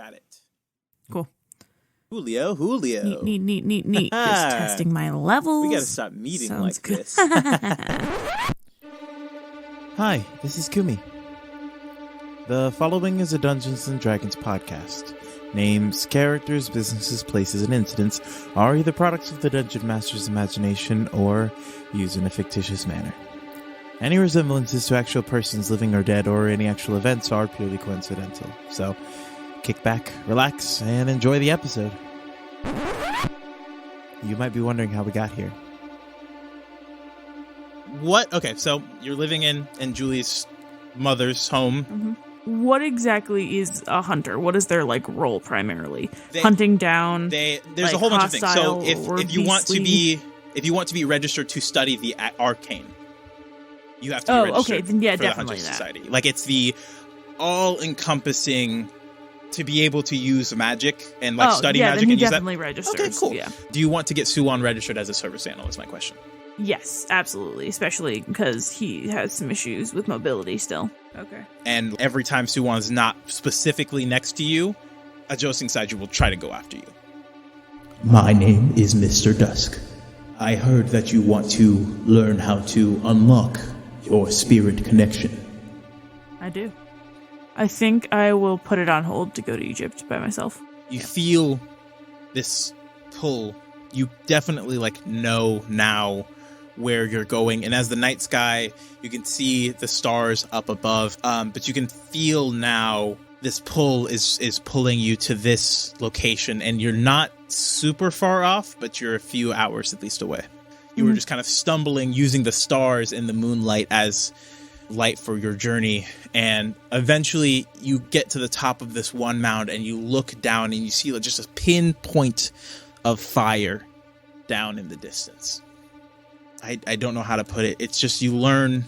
Got it. Cool. Julio. Neat. Just testing my levels. We gotta stop meeting Sounds like good. this. Hi, this is Kumi. The following is a Dungeons & Dragons podcast. Names, characters, businesses, places, and incidents are either products of the Dungeon Master's imagination or used in a fictitious manner. Any resemblances to actual persons living or dead or any actual events are purely coincidental. So, kick back, relax, and enjoy the episode. You might be wondering how we got here. What? Okay, so you're living in Julie's mother's home. Mm-hmm. What exactly is a hunter? What is their role primarily? Hunting down. There's a whole bunch of things. So if you want to be registered to study the arcane, you have to be registered okay, then yeah, for definitely the Hunter that. Society. It's the all-encompassing to be able to use magic and study magic then he and use that. Definitely registers. Okay, cool. Yeah. Do you want to get Suwon registered as a service animal? Is my question. Yes, absolutely. Especially because he has some issues with mobility still. Okay. And every time Suwon's not specifically next to you, a Josing Saiju will try to go after you. My name is Mr. Dusk. I heard that you want to learn how to unlock your spirit connection. I do. I think I will put it on hold to go to Egypt by myself. You feel this pull. You definitely know now where you're going, and as the night sky, you can see the stars up above, but you can feel now this pull is pulling you to this location, and you're not super far off, but you're a few hours at least away. You were just kind of stumbling, using the stars and the moonlight as light for your journey, and eventually you get to the top of this one mound, and you look down and you see just a pinpoint of fire down in the distance. I don't know how to put it. It's just you learn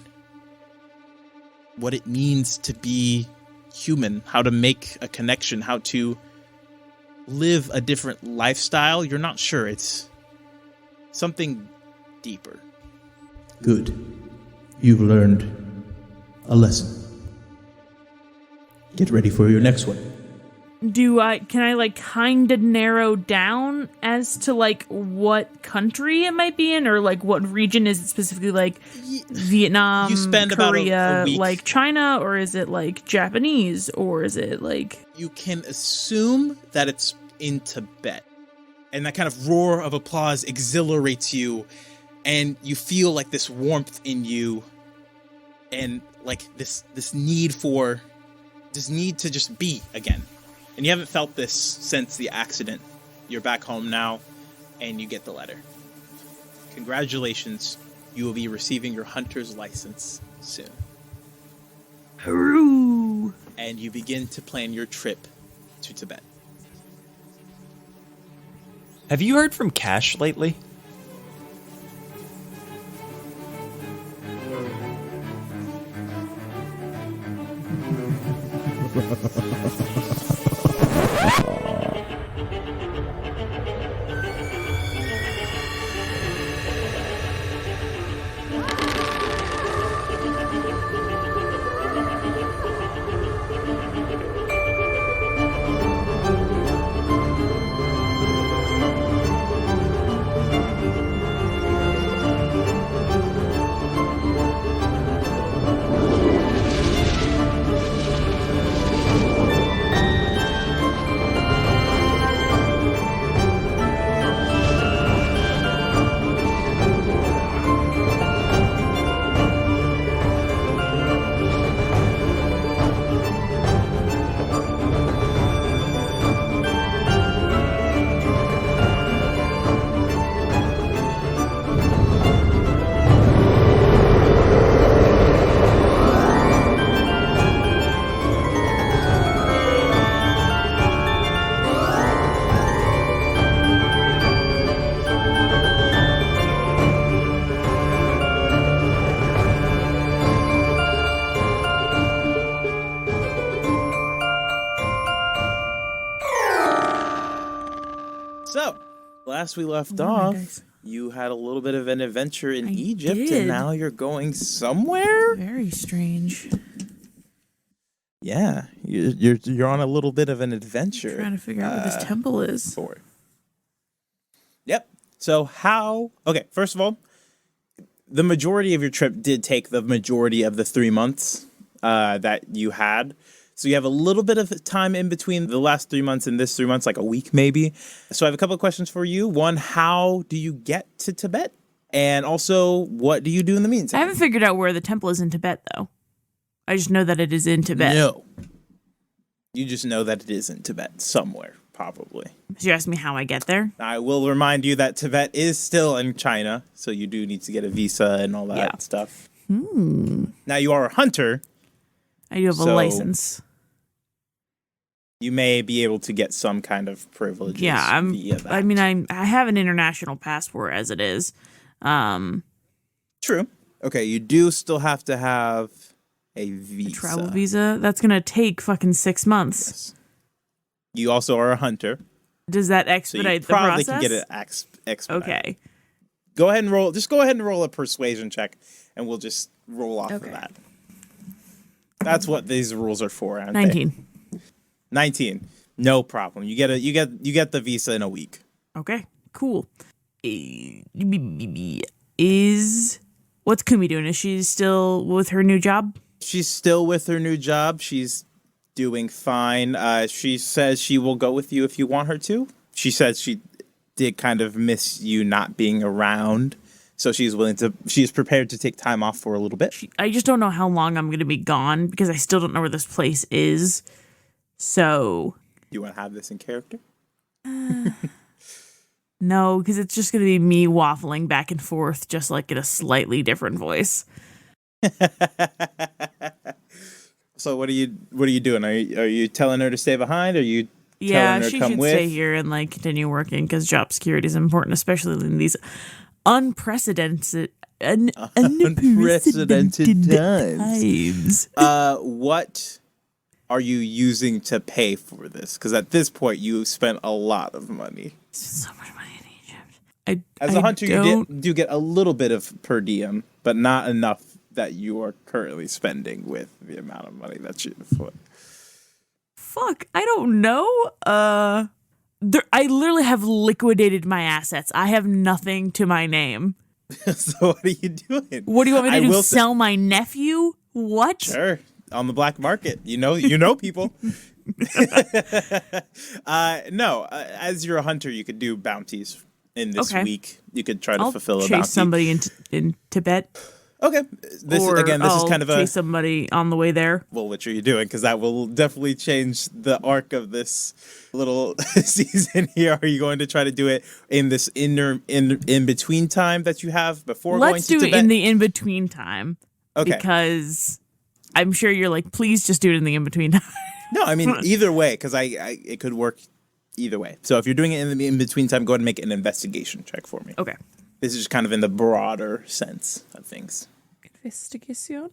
what it means to be human, how to make a connection, how to live a different lifestyle. You're not sure. It's something deeper. Good. You've learned a lesson. Get ready for your next one. Can I kind of narrow down as to what country it might be in, or what region is it specifically? Vietnam, you spend Korea, about a week. China, or is it Japanese, or is it You can assume that it's in Tibet, and that kind of roar of applause exhilarates you, and you feel this warmth in you, and this need to just be again. And you haven't felt this since the accident. You're back home now, and you get the letter. Congratulations, you will be receiving your hunter's license soon. Hooroo! And you begin to plan your trip to Tibet. Have you heard from Cash lately? So, last we left off, you had a little bit of an adventure in Egypt, did. and now you're going somewhere? Very strange. Yeah, you're on a little bit of an adventure. Trying to figure out where this temple is. Forward. Yep. So okay, first of all, the majority of your trip did take the majority of the 3 months that you had. So you have a little bit of time in between the last 3 months and this 3 months, like a week maybe. So I have a couple of questions for you. One, how do you get to Tibet? And also, what do you do in the meantime? I haven't figured out where the temple is in Tibet, though. I just know that it is in Tibet. No. You just know that it is in Tibet somewhere, probably. So you asked me how I get there? I will remind you that Tibet is still in China, so you do need to get a visa and all that stuff. Now, you are a hunter. I do have a license. You may be able to get some kind of privileges via that. I mean, I have an international passport as it is. True. Okay, you do still have to have a visa. A travel visa? That's going to take fucking 6 months. Yes. You also are a hunter. Does that expedite the process? Probably can get it expedited. Okay. Go ahead and roll a persuasion check, and we'll just roll off of that. That's what these rules are for, aren't 19. they? 19. No problem. You get the visa in a week. Okay. Cool. What's Kumi doing? Is she still with her new job? She's still with her new job. She's doing fine. She says she will go with you if you want her to. She says she did kind of miss you not being around. So she's prepared to take time off for a little bit. I just don't know how long I'm going to be gone because I still don't know where this place is. So. You want to have this in character? No, because it's just going to be me waffling back and forth, just like in a slightly different voice. So what are you doing? Are you telling her to stay behind? Are you telling her to come with? She should stay here and like continue working because job security is important, especially in these unprecedented times. What are you using to pay for this? Because at this point, you spent a lot of money. So much money in Egypt. As a hunter, you do get a little bit of per diem, but not enough that you are currently spending with the amount of money that you put. Fuck, I don't know. I literally have liquidated my assets. I have nothing to my name. So what are you doing? What do you want me to do? Sell my nephew? What? Sure. On the black market. You know people. No, as you're a hunter, you could do bounties in this week. You could try to fulfill a bounty. Chase somebody in Tibet. Okay. This is kind of chase somebody on the way there. Well, what are you doing? Because that will definitely change the arc of this little season here. Are you going to try to do it in this in between time that you have before going to Tibet? Let's do it in the in between time. Okay. Because I'm sure you're like, please just do it in the in between time. No, I mean either way, because it could work either way. So if you're doing it in the in between time, go ahead and make an investigation check for me. Okay. This is just kind of in the broader sense of things. Investigation.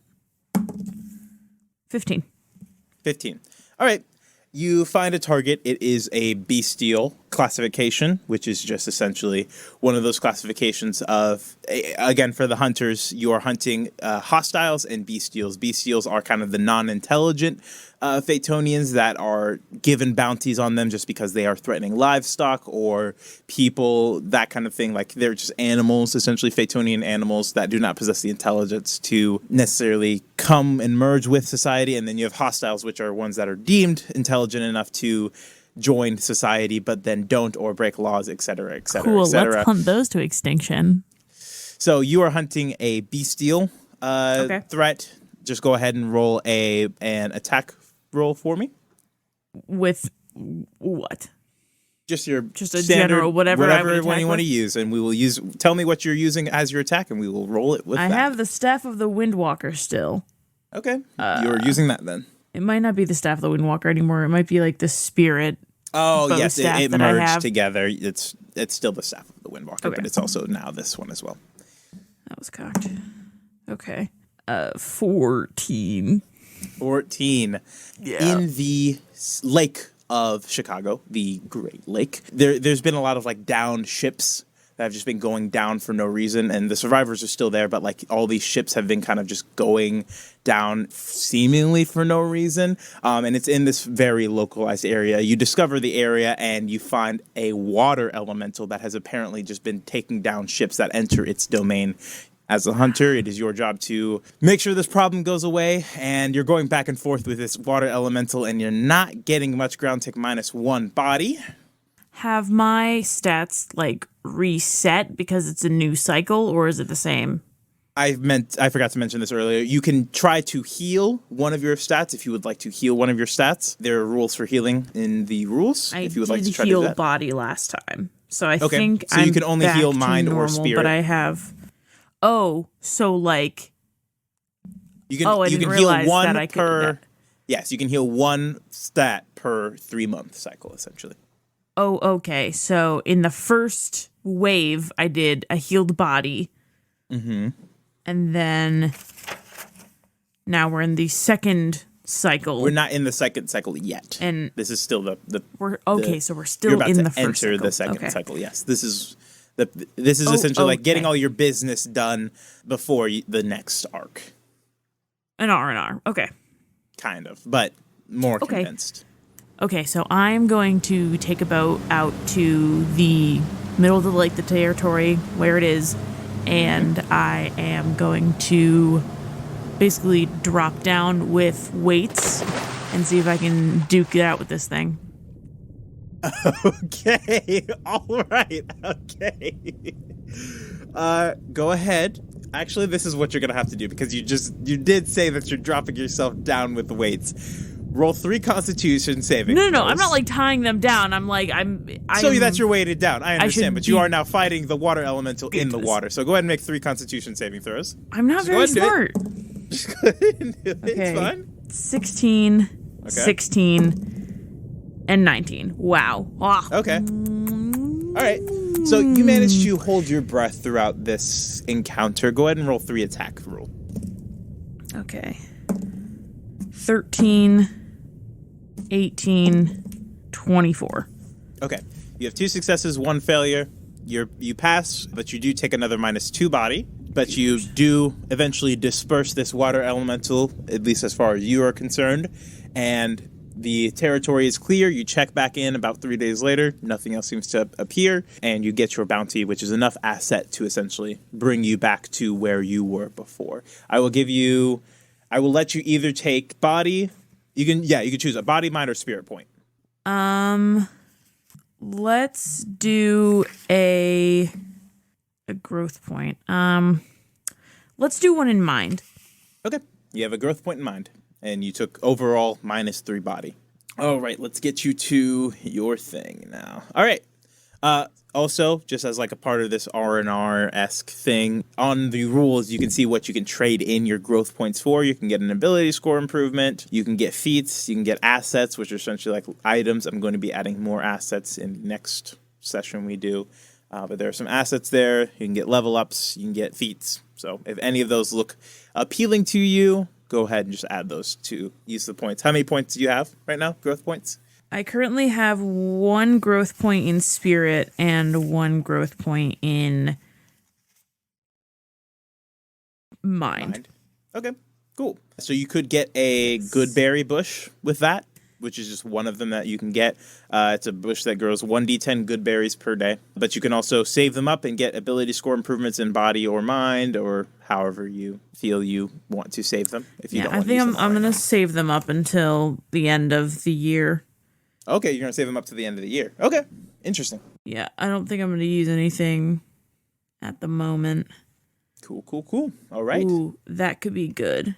15. 15. All right. You find a target. It is a bestial classification, which is just essentially one of those classifications of, again, for the hunters, you are hunting hostiles and bestials. Bestials are kind of the non-intelligent Phaetonians that are given bounties on them just because they are threatening livestock or people, that kind of thing. Like they're just animals, essentially Phaetonian animals that do not possess the intelligence to necessarily come and merge with society. And then you have hostiles, which are ones that are deemed intelligent enough to join society, but then don't or break laws, et cetera, et cetera, cool, et cetera. Let's hunt those to extinction. So you are hunting a bestial threat. Just go ahead and roll an attack roll for me. With what? Just a standard, general whatever one you want to use, and we will use. Tell me what you're using as your attack, and we will roll it with that. I have the Staff of the Windwalker still. Okay, you're using that then. It might not be the Staff of the Windwalker anymore. It might be like the Spirit. Oh yes, it merged together. It's still the Staff of the Windwalker, but it's also now this one as well. That was cocked. Okay, 14. 14. Yeah. In the lake of Chicago, the Great Lake, there's been a lot of like downed ships that have just been going down for no reason, and the survivors are still there, but like all these ships have been kind of just going down seemingly for no reason. And it's in this very localized area. You discover the area and you find a water elemental that has apparently just been taking down ships that enter its domain. As a hunter, it is your job to make sure this problem goes away, and you're going back and forth with this water elemental, and you're not getting much ground tick -1 body. Have my stats like reset because it's a new cycle, or is it the same? I forgot to mention this earlier. You can try to heal one of your stats if you would like to heal one of your stats. There are rules for healing in the rules. I if you would did like to try to heal do that. body last time, so I Okay, think so you I'm can only back heal to mind or normal, spirit. But I have. Oh, so like. You can I you didn't can heal realize one that I could do per. that. Yes, you can heal one stat per 3-month cycle, essentially. Oh, okay. So in the first wave, I did a healed body. Mm-hmm. And then now we're in the second cycle. We're not in the second cycle yet. And this is still the we're okay, so we're still you're about in to the first enter cycle. the second Okay. cycle. Yes, this is essentially like getting okay. all your business done before the next arc, An R. Okay. kind of, but more Okay. condensed. Okay, so I'm going to take a boat out to the middle of the territory where it is, and I am going to basically drop down with weights and see if I can duke it out with this thing. Okay, all right, okay. Go ahead. Actually, this is what you're gonna have to do because you did say that you're dropping yourself down with weights. Roll 3 Constitution saving. No, throws. I'm not like tying them down. I'm So that's your weighted down. I understand, should but you be- are now fighting the water elemental in the Goodness. water. So go ahead and make 3 Constitution saving throws. I'm not Just go very ahead and do it. smart. Just go ahead and do it. Okay. It's fine. 16, Okay. 16, and 19. Wow. Ah. Okay. All right. So you managed to hold your breath throughout this encounter. Go ahead and roll 3 attack roll. Okay. 13, 18, 24. Okay. You have 2 successes, 1 failure. You pass, but you do take another -2 body. But you do eventually disperse this water elemental, at least as far as you are concerned. And the territory is clear. You check back in about 3 days later. Nothing else seems to appear. And you get your bounty, which is enough asset to essentially bring you back to where you were before. I will let you either take body. You can choose a body, mind, or spirit point. Let's do a growth point. Let's do one in mind. Okay. You have a growth point in mind. And you took overall -3 body. All right, let's get you to your thing now. All right. Also, just as like a part of this R&R-esque thing, on the rules, you can see what you can trade in your growth points for. You can get an ability score improvement. You can get feats. You can get assets, which are essentially like items. I'm going to be adding more assets in next session we do. But there are some assets there. You can get level ups. You can get feats. So if any of those look appealing to you, go ahead and just add those to use the points. How many points do you have right now? Growth points? I currently have 1 growth point in spirit and 1 growth point in mind. Okay, cool. So you could get a good berry bush with that, which is just one of them that you can get. It's a bush that grows 1d10 good berries per day. But you can also save them up and get ability score improvements in body or mind, or however you feel you want to save them. If you don't I want to think use them I'm right going now. to save them up until the end of the year. Okay, you're going to save them up to the end of the year. Okay, interesting. Yeah, I don't think I'm going to use anything at the moment. Cool. All right. Ooh, that could be good.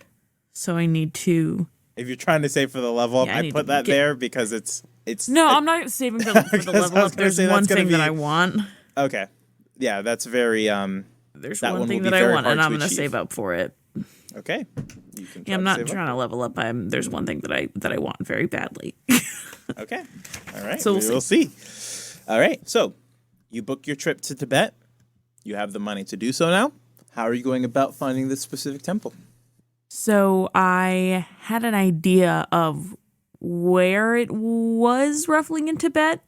So I need to... If you're trying to save for the level up, Yeah, I I need put to that get- there because it's No, I'm not saving for the Because level I was up. gonna There's say that's one gonna thing that be- I want. okay. Yeah, that's very There's that one one thing will be that I very want, and hard I'm to going to achieve. save up for it. okay. You can Yeah, I'm to not save up. trying to level up. There's one thing that I want very badly. Okay. All right. So We'll see. All right. So, you book your trip to Tibet. You have the money to do so now. How are you going about finding this specific temple? So I had an idea of where it was roughly in Tibet.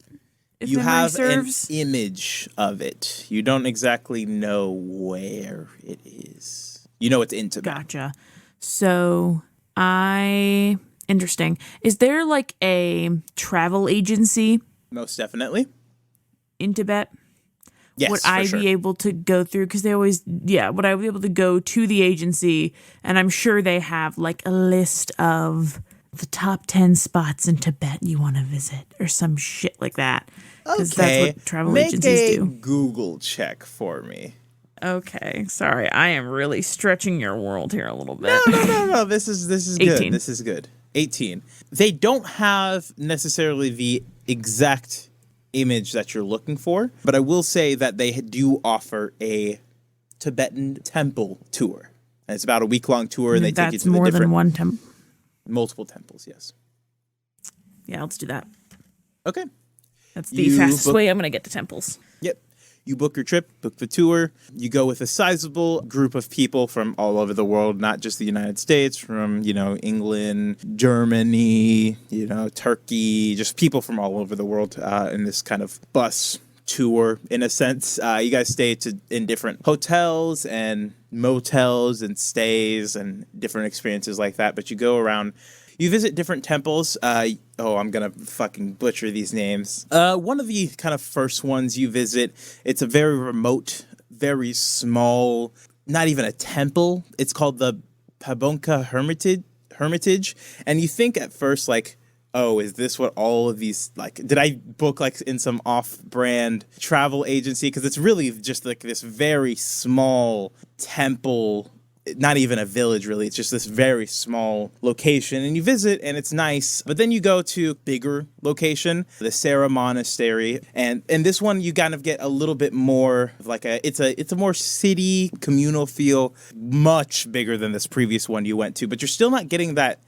if You memory have serves. an image of it. You don't exactly know where it is. You know it's in Tibet. Gotcha. So interesting. Is there like a travel agency Most definitely. in Tibet? Yes, Would for I sure. be able to go through? Because would I be able to go to the agency? And I'm sure they have like a list of the top 10 spots in Tibet you want to visit or some shit like that. Because that's what travel Make agencies a do. Google check for me. Okay, sorry. I am really stretching your world here a little bit. No. This is good. 18. This is good. 18. They don't have necessarily the exact image that you're looking for, but I will say that they do offer a Tibetan temple tour. And it's about a week-long tour, and they take you That's to the more different than one temple. multiple temples. Yes. Yeah, let's do that. Okay. That's the You fastest book- way I'm going to get to temples. Yep. You book your trip, book the tour. You go with a sizable group of people from all over the world, not just the United States, from, England, Germany, Turkey, just people from all over the world in this kind of bus tour, in a sense. You guys stay in different hotels and motels and stays and different experiences like that. But you go around. You visit different temples. I'm going to fucking butcher these names. One of the kind of first ones you visit, it's a very remote, very small, not even a temple. It's called the Pabonka Hermitage. And you think at first, like, oh, is this what all of these, like, did I book, like, in some off-brand travel agency? Because it's really just, like, this very small temple, not even a village, really. It's just this very small location, and you visit, and it's nice. But then you go to bigger location, the Sarah Monastery, and this one you kind of get a little bit more of like it's a more city communal feel, much bigger than this previous one you went to. But you're still not getting that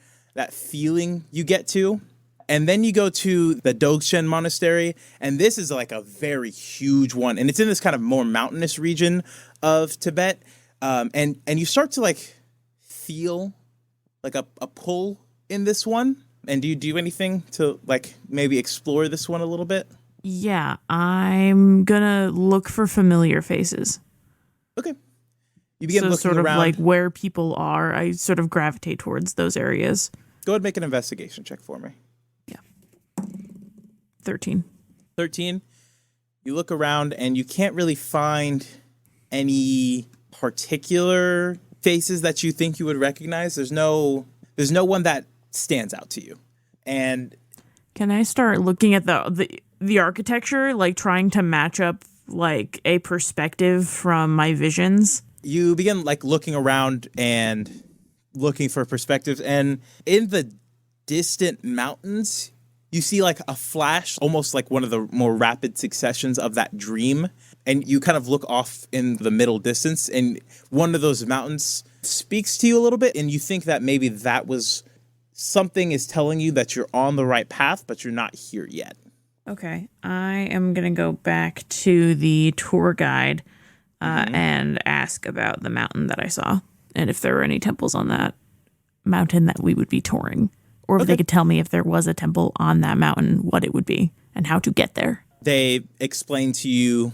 feeling you get to. And then you go to the Dogshen Monastery, and this is like a very huge one, and it's in this kind of more mountainous region of Tibet. And you start to like feel like a pull in this one. And do you do anything to like maybe explore this one a little bit? Yeah, I'm gonna look for familiar faces. Okay. You begin So looking sort of around. like where people are, I sort of gravitate towards those areas. Go ahead and make an investigation check for me. 13. 13. You look around and you can't really find any particular faces that you think you would recognize. There's no one that stands out to you. And Can I start looking at the architecture, like trying to match up like a perspective from my visions? you begin like looking around and looking for perspectives, and in the distant mountains you see like a flash, almost like one of the more rapid successions of that dream, and you kind of look off in the middle distance, and one of those mountains speaks to you a little bit, and you think that maybe that was something is telling you that you're on the right path, but you're not here yet. Okay, I am going to go back to the tour guide and ask about the mountain that I saw and if there were any temples on that mountain that we would be touring. Or if they could tell me if there was a temple on that mountain, what it would be and how to get there. They explain to you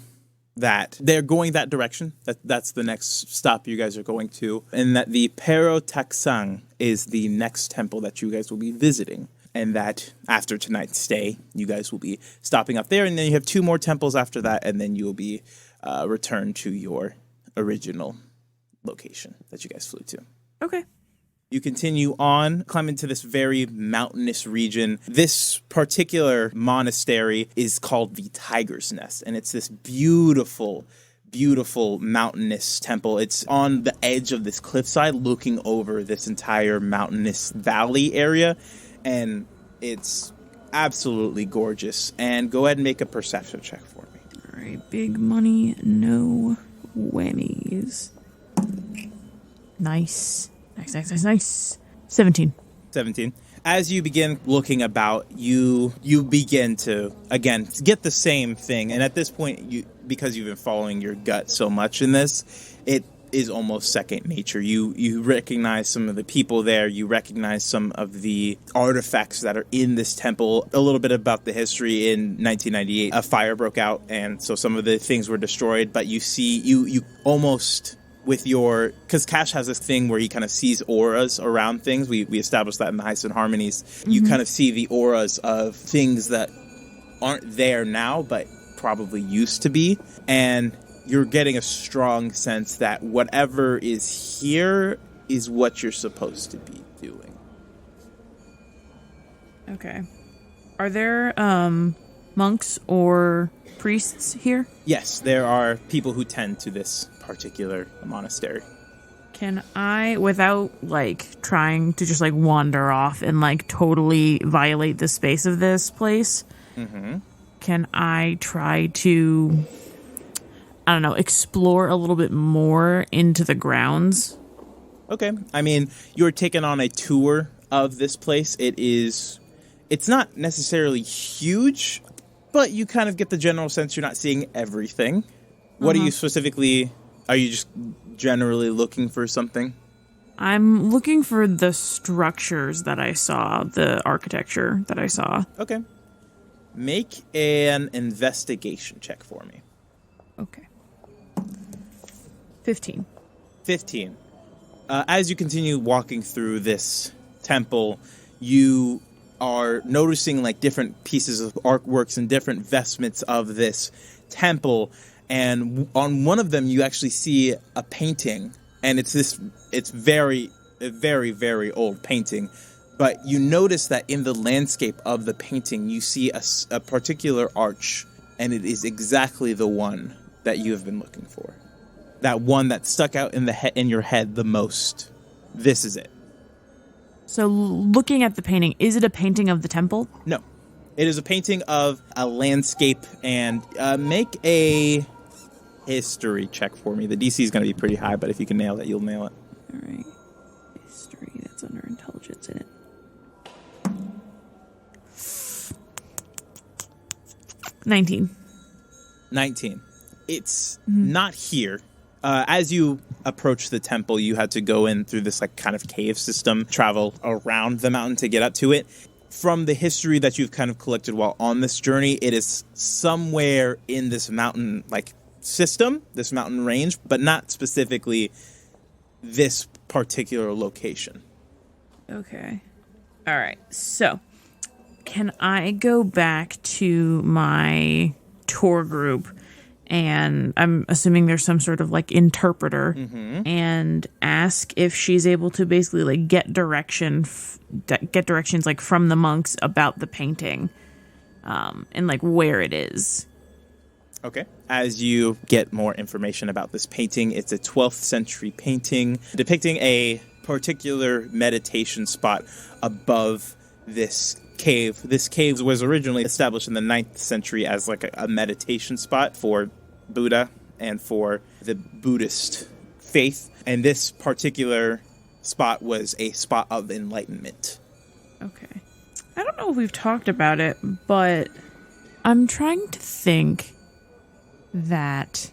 that they're going that direction. That's the next stop you guys are going to. And that the Pero Taksang is the next temple that you guys will be visiting. And that after tonight's stay, you guys will be stopping up there. And then you have 2 more temples after that. And then you will be returned to your original location that you guys flew to. Okay. You continue on, climb into this very mountainous region. This particular monastery is called the Tiger's Nest, and it's this beautiful, beautiful mountainous temple. It's on the edge of this cliffside looking over this entire mountainous valley area, and it's absolutely gorgeous. And go ahead and make a perception check for me. All right, big money, no whammies. Nice. Nice. 17. 17. As you begin looking about, you begin to, again, get the same thing. And at this point, because you've been following your gut so much in this, it is almost second nature. You recognize some of the people there. You recognize some of the artifacts that are in this temple. A little bit about the history. In 1998, a fire broke out, and so some of the things were destroyed. But you see, you almost with your, because Cash has this thing where he kind of sees auras around things. We established that in the Heist and Harmonies. Mm-hmm. You kind of see the auras of things that aren't there now, but probably used to be, and you're getting a strong sense that whatever is here is what you're supposed to be doing. Okay. Are there monks or priests here? Yes, there are people who tend to this particular monastery. Can I, without like trying to just like wander off and like totally violate the space of this place, can I try to, I don't know, explore a little bit more into the grounds? Okay. I mean, you're taking on a tour of this place. It's not necessarily huge, but you kind of get the general sense you're not seeing everything. What are you specifically, are you just generally looking for something? I'm looking for the structures that I saw, the architecture that I saw. Okay. Make an investigation check for me. Okay. 15. As you continue walking through this temple, you are noticing like different pieces of artworks and different vestments of this temple. And on one of them, you actually see a painting. And it's very, very, very old painting. But you notice that in the landscape of the painting, you see a particular arch. And it is exactly the one that you have been looking for. That one that stuck out in your head the most. This is it. So looking at the painting, is it a painting of the temple? No. It is a painting of a landscape. And make a history check for me. The DC is going to be pretty high, but if you can nail it, you'll nail it. All right. History, that's under intelligence in it. 19. It's not here. As you approach the temple, you had to go in through this like kind of cave system, travel around the mountain to get up to it. From the history that you've kind of collected while on this journey, it is somewhere in this mountain like system, this mountain range, but not specifically this particular location. Okay. All right. So, can I go back to my tour group, and I'm assuming there's some sort of like interpreter, and ask if she's able to basically like get directions like from the monks about the painting, and like where it is. Okay. As you get more information about this painting, it's a 12th century painting depicting a particular meditation spot above this cave. This cave was originally established in the 9th century as like a meditation spot for Buddha and for the Buddhist faith. And this particular spot was a spot of enlightenment. Okay. I don't know if we've talked about it, but I'm trying to think that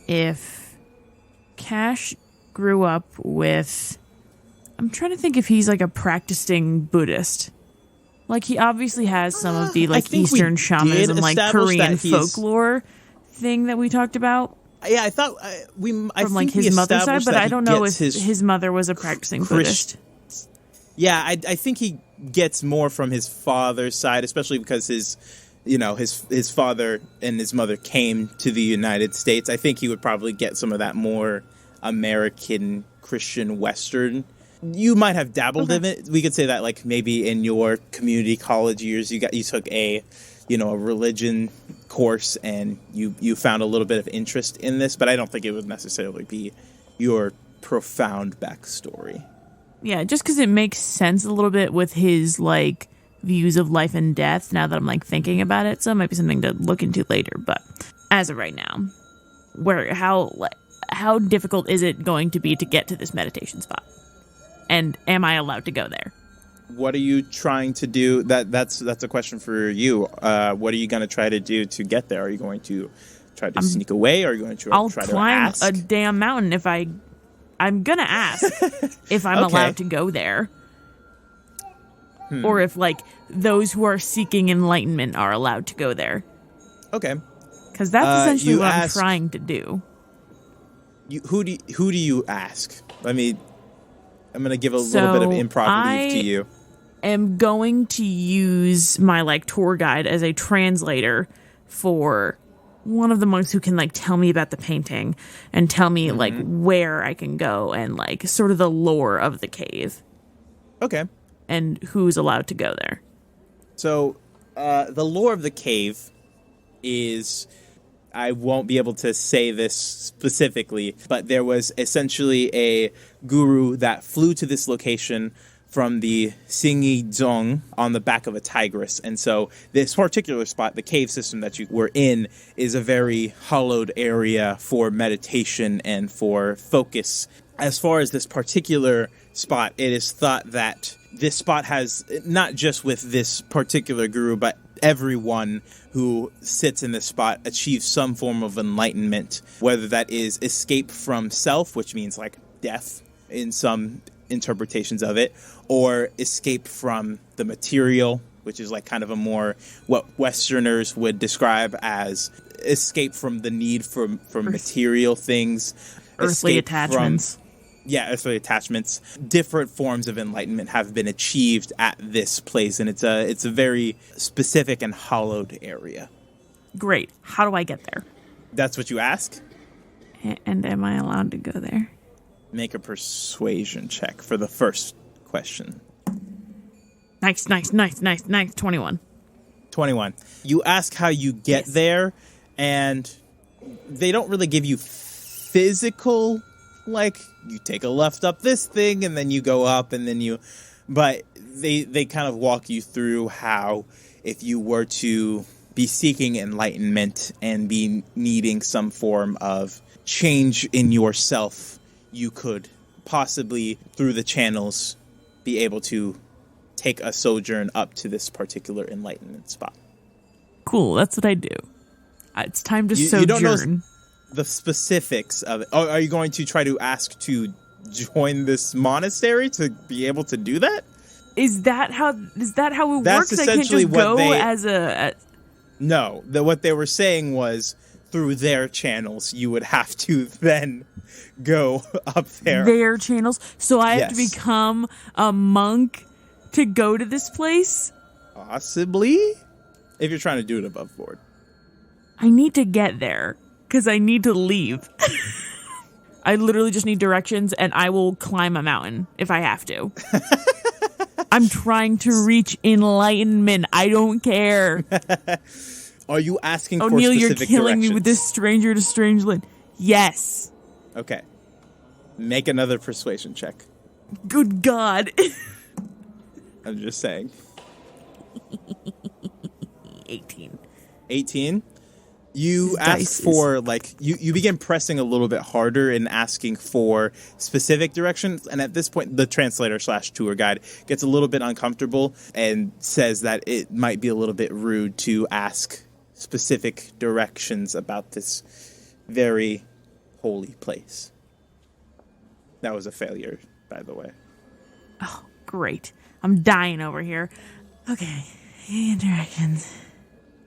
if Cash grew up with, I'm trying to think if he's like a practicing Buddhist. Like he obviously has some of the like Eastern shamanism, like Korean folklore thing that we talked about. Yeah, I thought from like his mother's side, but I don't know if his mother was a practicing Buddhist. Yeah, I think he gets more from his father's side, especially because his father and his mother came to the United States. I think he would probably get some of that more American Christian Western. You might have dabbled in it. We could say that like maybe in your community college years you took a religion course and you found a little bit of interest in this, but I don't think it would necessarily be your profound backstory. Yeah, just because it makes sense a little bit with his like views of life and death now that I'm like thinking about it, so it might be something to look into later. But as of right now, how difficult is it going to be to get to this meditation spot? And am I allowed to go there? What are you trying to do? That's a question for you. What are you going to try to do to get there? Are you going to try to sneak away, or are you going to I'll try to climb ask? a damn mountain if I'm gonna ask if I'm Okay. allowed to go there. Or if, like, those who are seeking enlightenment are allowed to go there. Okay. Because that's essentially you what ask- I'm trying to do. Who do you ask? I'm going to give a little bit of improv leave to you. Am going to use my, like, tour guide as a translator for one of the monks who can, like, tell me about the painting and tell me, like, where I can go and, like, sort of the lore of the cave Okay. and who's allowed to go there. So, the lore of the cave is, I won't be able to say this specifically, but there was essentially a guru that flew to this location from the Singi Zong on the back of a tigress. And so this particular spot, the cave system that you were in, is a very hollowed area for meditation and for focus. As far as this particular spot, it is thought that this spot has, not just with this particular guru, but everyone who sits in this spot achieves some form of enlightenment, whether that is escape from self, which means like death in some interpretations of it, or escape from the material, which is like kind of a more what Westerners would describe as escape from the need for material things, Earthly escape attachments. earthly attachments. Different forms of enlightenment have been achieved at this place, and it's a very specific and hollowed area. Great. How do I get there? That's what you ask? And am I allowed to go there? Make a persuasion check for the first question. Nice. 21. 21. You ask how you get there, and they don't really give you physical, like, you take a left up this thing, and then you go up, and then you... But they kind of walk you through how, if you were to be seeking enlightenment and be needing some form of change in yourself, you could possibly, through the channels, be able to take a sojourn up to this particular enlightenment spot. Cool, that's what I do. It's time to You don't know sojourn. the specifics of it. Oh, are you going to try to ask to join this monastery to be able to do that? Is that how it That's works? I can't essentially just what go they- as a... No, what they were saying was through their channels, you would have to then go up there. their channels. So I have to Yes. become a monk to go to this place? Possibly, if you're trying to do it above board. I need to get there because I need to leave. I literally just need directions and I will climb a mountain if I have to. I'm trying to reach enlightenment. I don't care. Are you asking for O'Neill, specific you're killing directions? me with this stranger to strange land. Yes. Okay. Make another persuasion check. Good God. I'm just saying. 18. 18. You Dice ask for, like, you begin pressing a little bit harder and asking for specific directions. And at this point, the translator / tour guide gets a little bit uncomfortable and says that it might be a little bit rude to ask specific directions about this very holy place. That was a failure, by the way. Oh, great. I'm dying over here. Okay. Directions.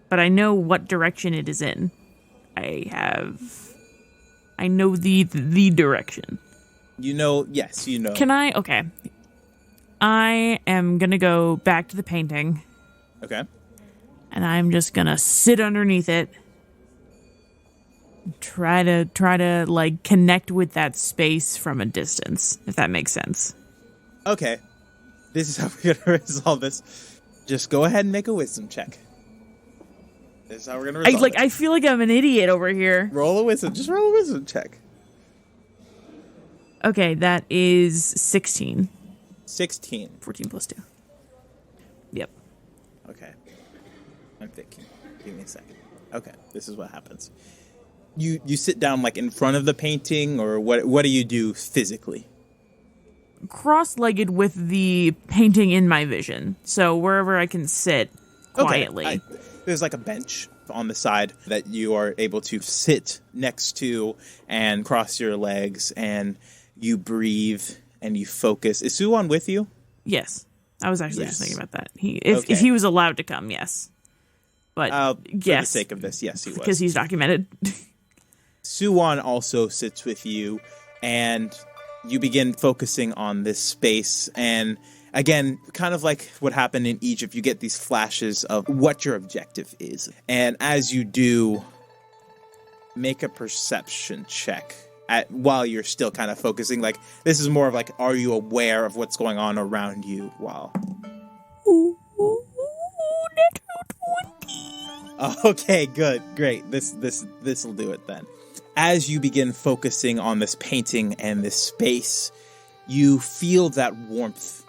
But I know what direction it is in. I know the direction. You know, yes, you know. Can I? Okay. I am going to go back to the painting. Okay. And I'm just going to sit underneath it. Try to like connect with that space from a distance, if that makes sense. Okay. This is how we're going to resolve this. Just go ahead and make a wisdom check. This is how we're going to resolve it. I feel like I'm an idiot over here. Roll a wisdom. Just roll a wisdom check. Okay, that is 16. 16. 14 plus 2. Yep. Okay. I'm thinking. Give me a second. Okay. This is what happens. You sit down like in front of the painting, or what do you do physically? Cross-legged with the painting in my vision. So wherever I can sit, quietly. Okay. There's like a bench on the side that you are able to sit next to and cross your legs, and you breathe and you focus. Is Suwon with you? Yes. I was actually Yes. just thinking about that. If he was allowed to come, yes. But For yes, the sake of this, yes, he was. because he's documented. Suwon also sits with you, and you begin focusing on this space. And again, kind of like what happened in Egypt, you get these flashes of what your objective is. And as you do, make a perception check while you're still kind of focusing. Like, this is more of like, are you aware of what's going on around you while... Okay, good, great. This will do it then. As you begin focusing on this painting and this space, you feel that warmth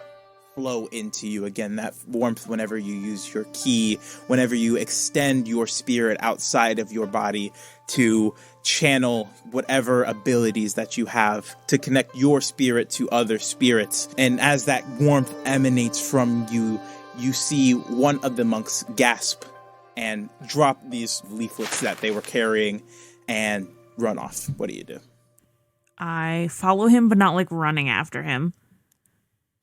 flow into you again. That warmth whenever you use your ki, whenever you extend your spirit outside of your body to channel whatever abilities that you have to connect your spirit to other spirits. And as that warmth emanates from you, you see one of the monks gasp and drop these leaflets that they were carrying and run off. What do you do? I follow him, but not like running after him.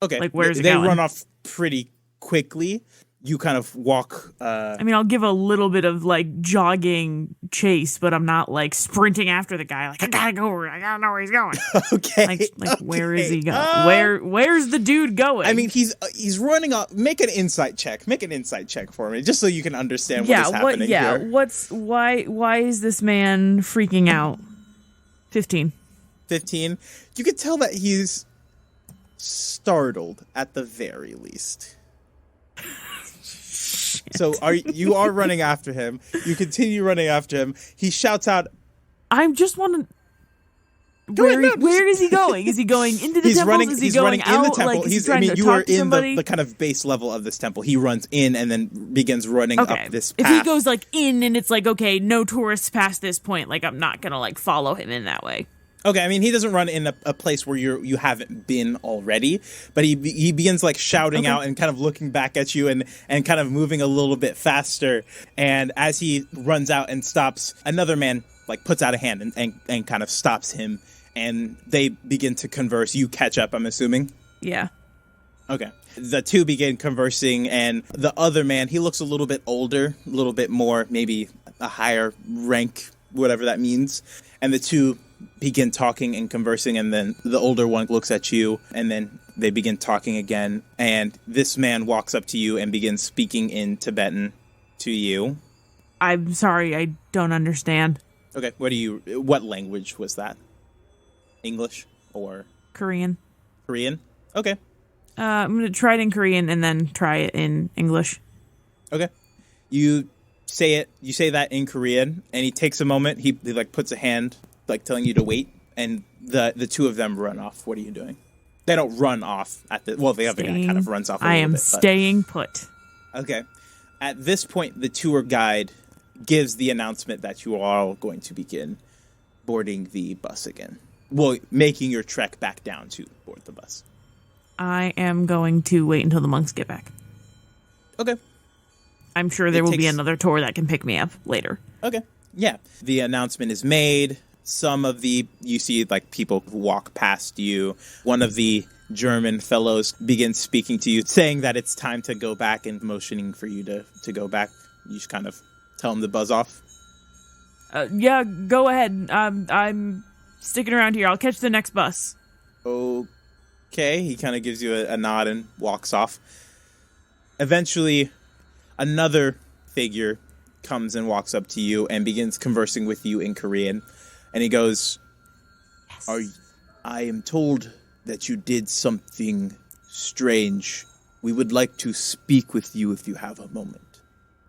Okay. Like, where's it they going? run off pretty quickly. You kind of walk. I mean, I'll give a little bit of like jogging chase, but I'm not like sprinting after the guy. Like, I gotta know where he's going. Okay. Like where is he going? Where's the dude going? I mean, he's running off. Make an insight check. Make an insight check for me, just so you can understand what is happening here. Why is this man freaking out? 15. 15. You can tell that he's startled at the very least. So you are running after him. You continue running after him. He shouts out, I just want to... Where is he going? Is he going into the temple? Is he going out? In the temple. Like, is he trying to you talk are to in somebody? the kind of base level of this temple. He runs in and then begins running up this path. If he goes like in and it's like, okay, no tourists past this point, like I'm not gonna like follow him in that way. Okay, I mean, he doesn't run in a place where you haven't been already, but he begins like shouting out and kind of looking back at you and kind of moving a little bit faster. And as he runs out and stops, another man like puts out a hand and kind of stops him, and they begin to converse. You catch up, I'm assuming? Yeah. Okay. The two begin conversing, and the other man, he looks a little bit older, a little bit more, maybe a higher rank, whatever that means. And the two begin talking and conversing, and then the older one looks at you, and then they begin talking again, and this man walks up to you and begins speaking in Tibetan to you. I'm sorry, I don't understand. Okay, what language was that? English or Korean. Korean? Okay. I'm gonna try it in Korean and then try it in English. Okay. You say that in Korean, and he takes a moment, he like puts a hand like telling you to wait, and the two of them run off. What are you doing? They don't run off the other guy kind of runs off a little bit. I am staying put. Okay. At this point, the tour guide gives the announcement that you are all going to begin boarding the bus again. Well, making your trek back down to board the bus. I am going to wait until the monks get back. Okay. I'm sure there will be another tour that can pick me up later. Okay. Yeah. The announcement is made. You see like people walk past you. One of the German fellows begins speaking to you, saying that it's time to go back and motioning for you to go back. You just kind of tell him to buzz off. Yeah, go ahead. I'm sticking around here. I'll catch the next bus. Okay. He kind of gives you a nod and walks off. Eventually, another figure comes and walks up to you and begins conversing with you in Korean. And he goes, yes. I am told that you did something strange. We would like to speak with you if you have a moment.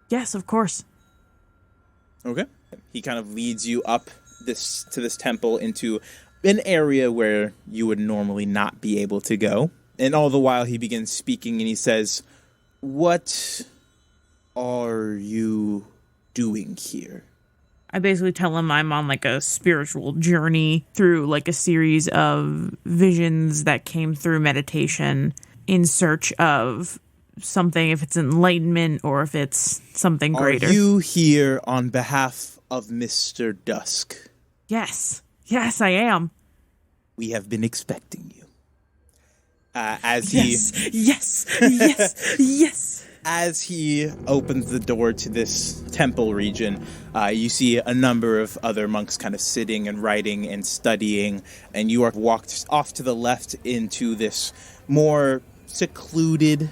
Yes, of course. Okay. He kind of leads you up to this temple into an area where you would normally not be able to go. And all the while he begins speaking and he says, what are you doing here? I basically tell him I'm on like a spiritual journey through like a series of visions that came through meditation in search of something, if it's enlightenment or if it's something greater. Are you here on behalf of Mr. Dusk? Yes. Yes, I am. We have been expecting you. As he opens the door to this temple region, you see a number of other monks kind of sitting and writing and studying, and you are walked off to the left into this more secluded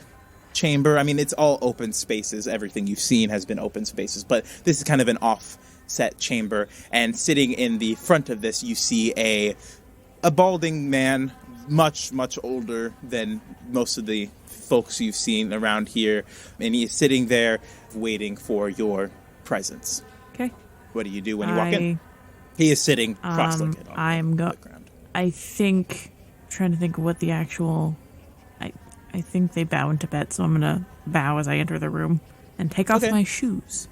chamber. I mean, it's all open spaces. Everything you've seen has been open spaces, but this is kind of an offset chamber, and sitting in the front of this, you see a balding man, much older than most of the folks you've seen around here, and he is sitting there waiting for your presence. Okay. What do you do when you walk in? He is sitting cross-legged on the ground. I think, trying to think of what the actual, I think they bow in Tibet, so I'm going to bow as I enter the room and take off my shoes.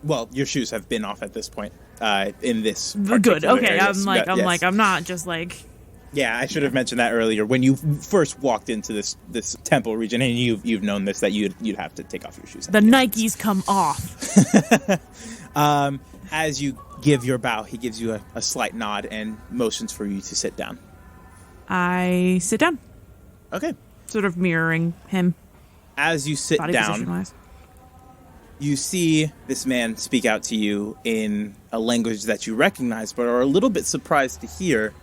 Well, your shoes have been off at this point, in this Good, okay, area. I'm not just like... Yeah, I should have mentioned that earlier. When you first walked into this temple region, and you've known this, that you'd have to take off your shoes. The Nikes come off. As you give your bow, he gives you a slight nod and motions for you to sit down. I sit down. Okay. Sort of mirroring him. As you sit down, you see this man speak out to you in a language that you recognize, but are a little bit surprised to hear.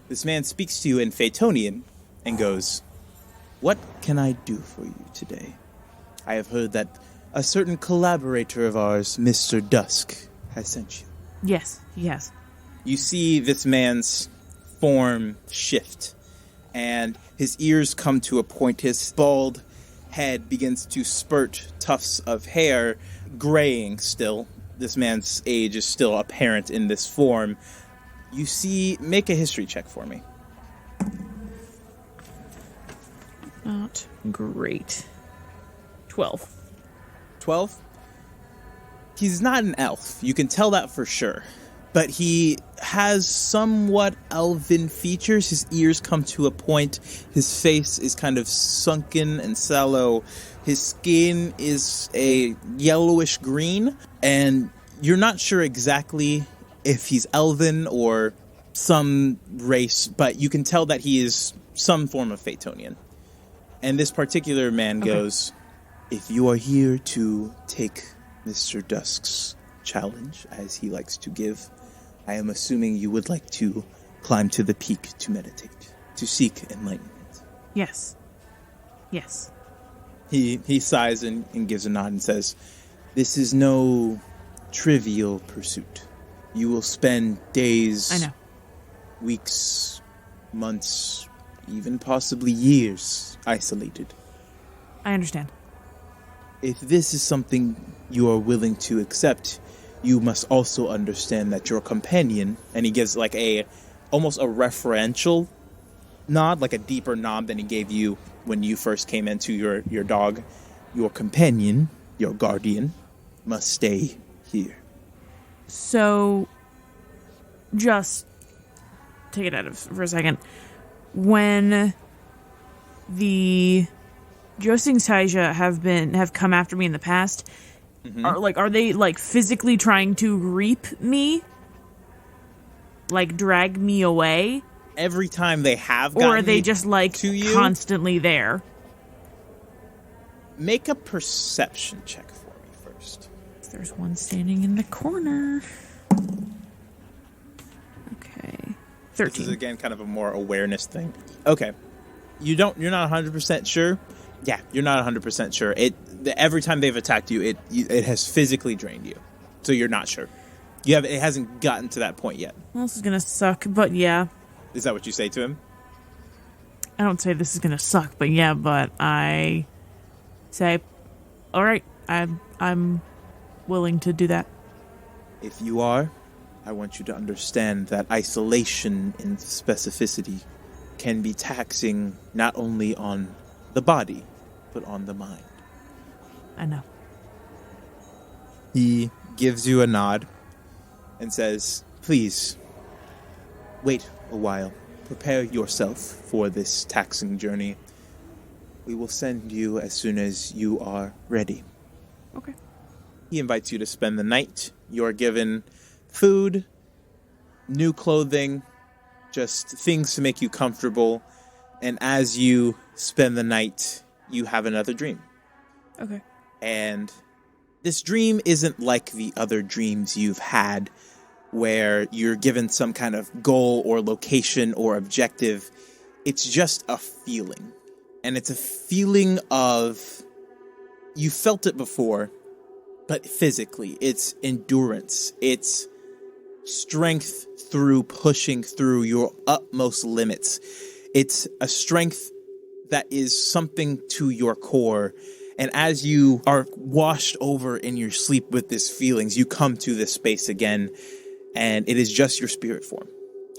This man speaks to you in Phaetonian and goes, "What can I do for you today? I have heard that a certain collaborator of ours, Mr. Dusk, has sent you." Yes, he has. You see this man's form shift, and his ears come to a point. His bald head begins to spurt tufts of hair, graying still. This man's age is still apparent in this form. You see, make a history check for me. Not great. 12. 12? He's not an elf. You can tell that for sure. But he has somewhat elven features. His ears come to a point. His face is kind of sunken and sallow. His skin is a yellowish green. And you're not sure exactly if he's elven or some race, but you can tell that he is some form of Phaetonian. And this particular man goes, "If you are here to take Mr. Dusk's challenge, as he likes to give, I am assuming you would like to climb to the peak to meditate, to seek enlightenment." Yes. Yes. He sighs and gives a nod and says, "This is no trivial pursuit. You will spend days, I know, weeks, months, even possibly years isolated. I understand. If this is something you are willing to accept, you must also understand that your companion," and he gives like almost a referential nod, like a deeper nod than he gave you when you first came into your dog. "Your companion, your guardian, must stay here." So, just take it out of for a second. When the Josing Taija have come after me in the past, are they like physically trying to reap me? Like drag me away? Every time they have gotten or are they just like to you, constantly there? Make a perception check for me first. There's one standing in the corner. Okay. 13. This is again kind of a more awareness thing. Okay. You're not 100% sure? Yeah, you're not 100% sure. Every time they've attacked you, it has physically drained you. So you're not sure. It hasn't gotten to that point yet. Well, this is gonna suck, but yeah. Is that what you say to him? I don't say this is gonna suck, but yeah, but I say, all right, I'm willing to do that. If you are, I want you to understand that isolation and specificity can be taxing not only on the body, but on the mind. I know. He gives you a nod and says, "Please, wait a while. Prepare yourself for this taxing journey. We will send you as soon as you are ready. Okay. He invites you to spend the night. You're given food, new clothing, just things to make you comfortable. And as you spend the night, you have another dream. Okay. And this dream isn't like the other dreams you've had where you're given some kind of goal or location or objective. It's just a feeling. And it's a feeling of, you felt it before, but physically. It's endurance. It's strength through pushing through your utmost limits. It's a strength that is something to your core. And as you are washed over in your sleep with these feelings, you come to this space again, and it is just your spirit form.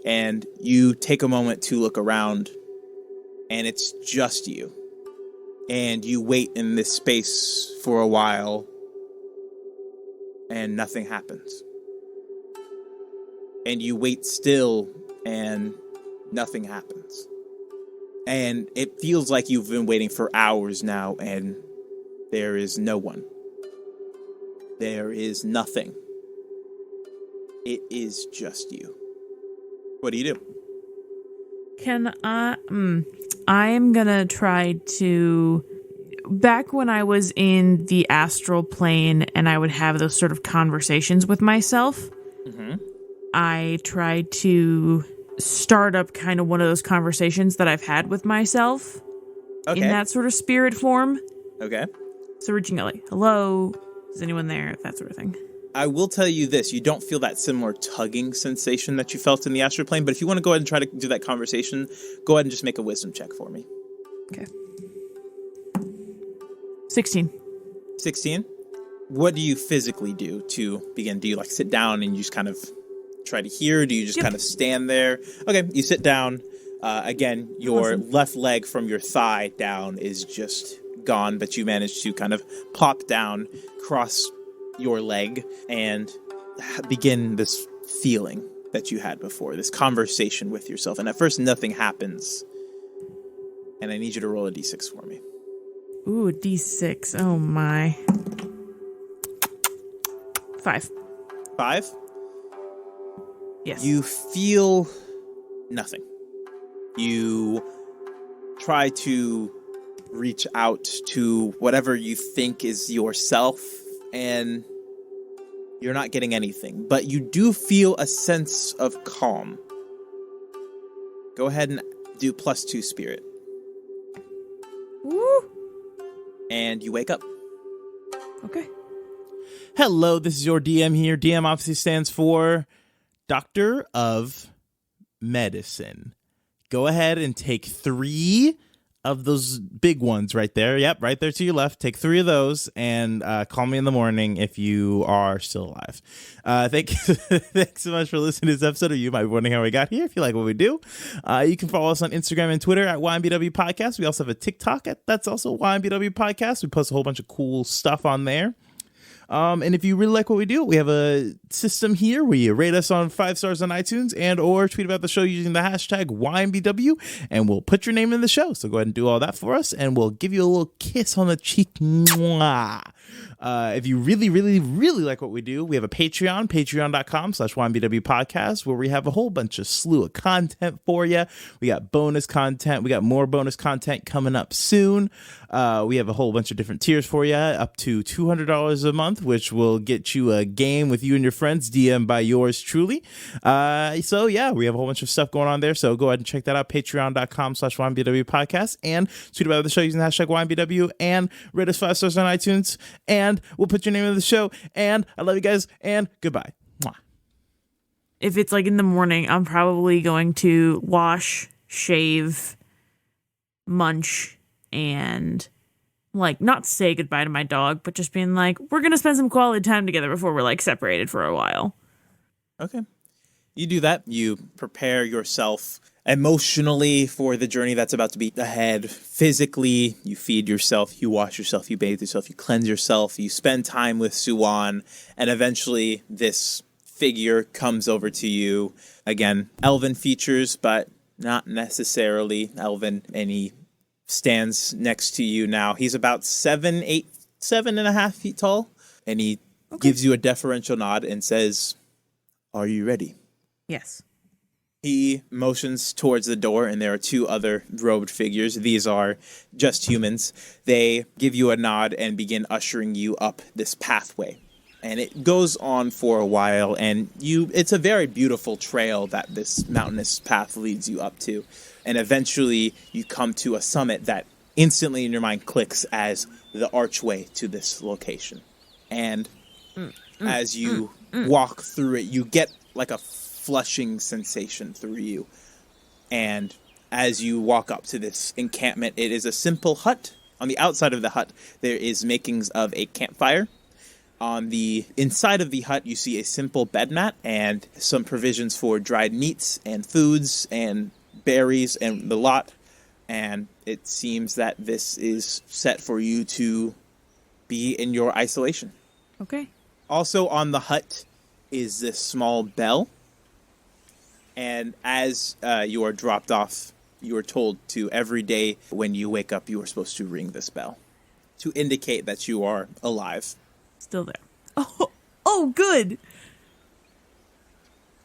And you take a moment to look around, and it's just you. And you wait in this space for a while, and nothing happens. And you wait still, and nothing happens. And it feels like you've been waiting for hours now, and there is no one. There is nothing. It is just you. What do you do? I'm gonna try to... Back when I was in the astral plane and I would have those sort of conversations with myself, I tried to start up kind of one of those conversations that I've had with myself in that sort of spirit form. Okay. So reaching out like, hello, is anyone there? That sort of thing. I will tell you this, you don't feel that similar tugging sensation that you felt in the astral plane, but if you want to go ahead and try to do that conversation, go ahead and just make a wisdom check for me. Okay. 16. 16? What do you physically do to begin? Do you like sit down and you just kind of try to hear? Do you just kind of stand there? Okay, you sit down. Again, your left leg from your thigh down is just gone, but you manage to kind of plop down, cross your leg, and begin this feeling that you had before, this conversation with yourself. And at first, nothing happens. And I need you to roll a d6 for me. Ooh, a d6. Oh, my. 5. 5? Yes. You feel nothing. You try to reach out to whatever you think is yourself, and you're not getting anything. But you do feel a sense of calm. Go ahead and do +2 spirit. Woo! And you wake up. Okay. Hello, this is your DM here. DM obviously stands for Doctor of Medicine. Go ahead and take 3 of those big ones right there. Yep, right there to your left. Take 3 of those and call me in the morning if you are still alive. Thanks so much for listening to this episode. Or you might be wondering how we got here. If you like what we do, you can follow us on Instagram and Twitter at YMBW Podcast. We also have a TikTok that's also YMBW Podcast. We post a whole bunch of cool stuff on there. And if you really like what we do, we have a system here where you rate us on 5 stars on iTunes and or tweet about the show using the hashtag YMBW, and we'll put your name in the show. So go ahead and do all that for us, and we'll give you a little kiss on the cheek. Mwah. If you really, really, really like what we do, we have a Patreon, patreon.com/YMBW podcast, where we have a whole bunch of slew of content for you. We got bonus content. We got more bonus content coming up soon. We have a whole bunch of different tiers for you, up to $200 a month, which will get you a game with you and your friends, DM by yours truly. So yeah, we have a whole bunch of stuff going on there. So go ahead and check that out, patreon.com/YMBW podcast, and tweet about the show using the hashtag YMBW, and rate us 5 stars on iTunes, and we'll put your name in the show. And I love you guys, and goodbye. Mwah. If it's like in the morning, I'm probably going to wash, shave, munch, and like not say goodbye to my dog, but just being like, we're going to spend some quality time together before we're like separated for a while. Okay. You do that. You prepare yourself emotionally for the journey that's about to be ahead. Physically, you feed yourself, you wash yourself, you bathe yourself, you cleanse yourself, you spend time with Suwan, and eventually this figure comes over to you. Again, elven features, but not necessarily elven any stands next to you now. He's about 7.5 feet tall, and he gives you a deferential nod and says, "Are you ready?" Yes. He motions towards the door, and there are two other robed figures. These are just humans. They give you a nod and begin ushering you up this pathway. And it goes on for a while, and it's a very beautiful trail that this mountainous path leads you up to. And eventually you come to a summit that instantly in your mind clicks as the archway to this location. And as you walk through it, you get like a flushing sensation through you. And as you walk up to this encampment, it is a simple hut. On the outside of the hut, there is makings of a campfire. On the inside of the hut, you see a simple bed mat and some provisions for dried meats and foods and berries and the lot. And it seems that this is set for you to be in your isolation. Okay. Also on the hut is this small bell. And as you are dropped off, you are told to every day when you wake up, you are supposed to ring this bell to indicate that you are alive. Still there. Oh, good.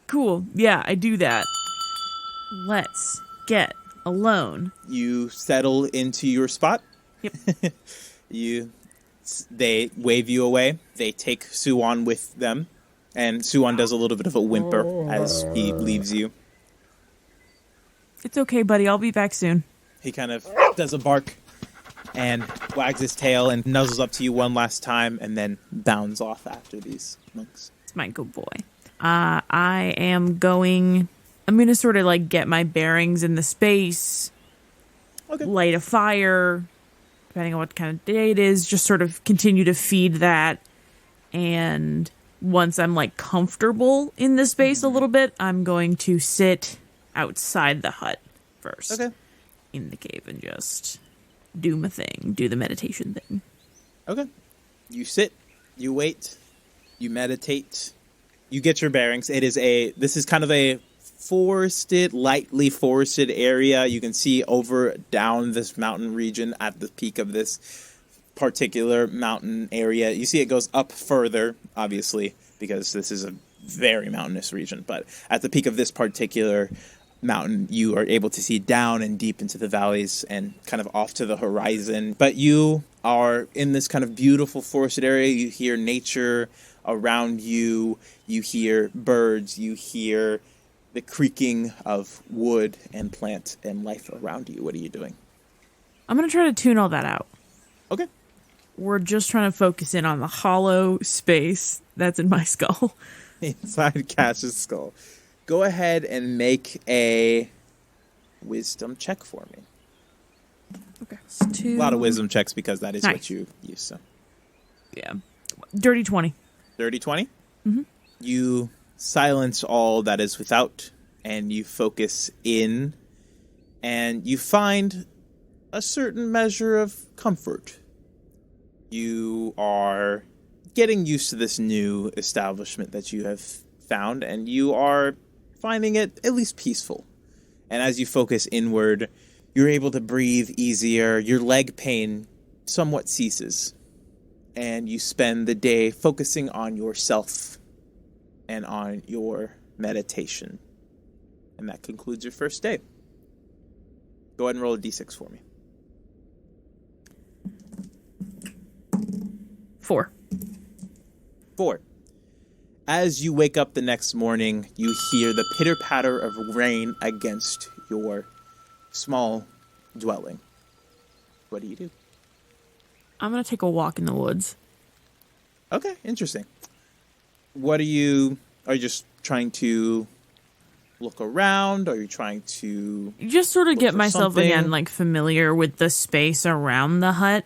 Cool. Yeah, I do that. Let's get alone. You settle into your spot. Yep. They wave you away. They take Suwon with them. And Suwon does a little bit of a whimper as he leaves you. It's okay, buddy. I'll be back soon. He kind of does a bark and wags his tail and nuzzles up to you one last time and then bounds off after these monks. It's my good boy. I'm going to sort of like get my bearings in the space, light a fire, depending on what kind of day it is, just sort of continue to feed that. And once I'm like comfortable in the space a little bit, I'm going to sit outside the hut first. Okay. In the cave and just do my thing, do the meditation thing. Okay. You sit, you wait, you meditate, you get your bearings. This is kind of a lightly forested area. You can see down this mountain region at the peak of this particular mountain area. You see it goes up further, obviously, because this is a very mountainous region. But at the peak of this particular mountain, you are able to see down and deep into the valleys and kind of off to the horizon. But you are in this kind of beautiful forested area. You hear nature around you. You hear birds. You hear the creaking of wood and plant and life around you. What are you doing? I'm going to try to tune all that out. Okay. We're just trying to focus in on the hollow space that's in my skull. Inside Cash's skull. Go ahead and make a wisdom check for me. Okay. A lot of wisdom checks because that is Nice. what you use. So. Yeah. Dirty 20. 30-20? Mm-hmm. You silence all that is without, and you focus in, and you find a certain measure of comfort. You are getting used to this new establishment that you have found, and you are finding it at least peaceful. And as you focus inward, you're able to breathe easier. Your leg pain somewhat ceases. And you spend the day focusing on yourself and on your meditation. And that concludes your first day. Go ahead and roll a d6 for me. 4. 4. As you wake up the next morning, you hear the pitter-patter of rain against your small dwelling. What do? I'm going to take a walk in the woods. Okay, interesting. Are you just trying to look around? Are you trying to Just sort of get myself something? again like familiar with the space around the hut.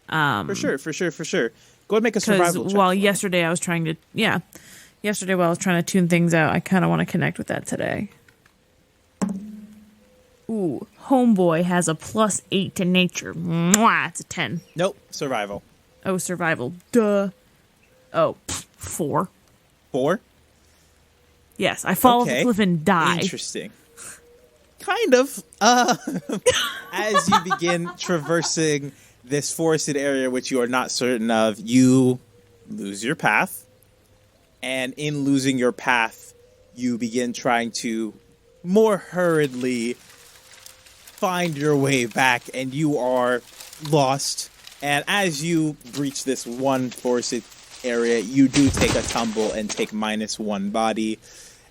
For sure. Go ahead and make a Because survival check. while yesterday I was trying to tune things out, I kind of want to connect with that today. Ooh, homeboy has a +8 to nature. Mwah, it's a 10. Nope, survival. Oh, survival. Duh. Oh, 4. 4? Yes, I fall off Okay. the cliff and die. Interesting. Kind of. As you begin traversing this forested area, which you are not certain of, you lose your path. And in losing your path, you begin trying to more hurriedly find your way back, and you are lost. And as you breach this one forested area, you do take a tumble and take -1 body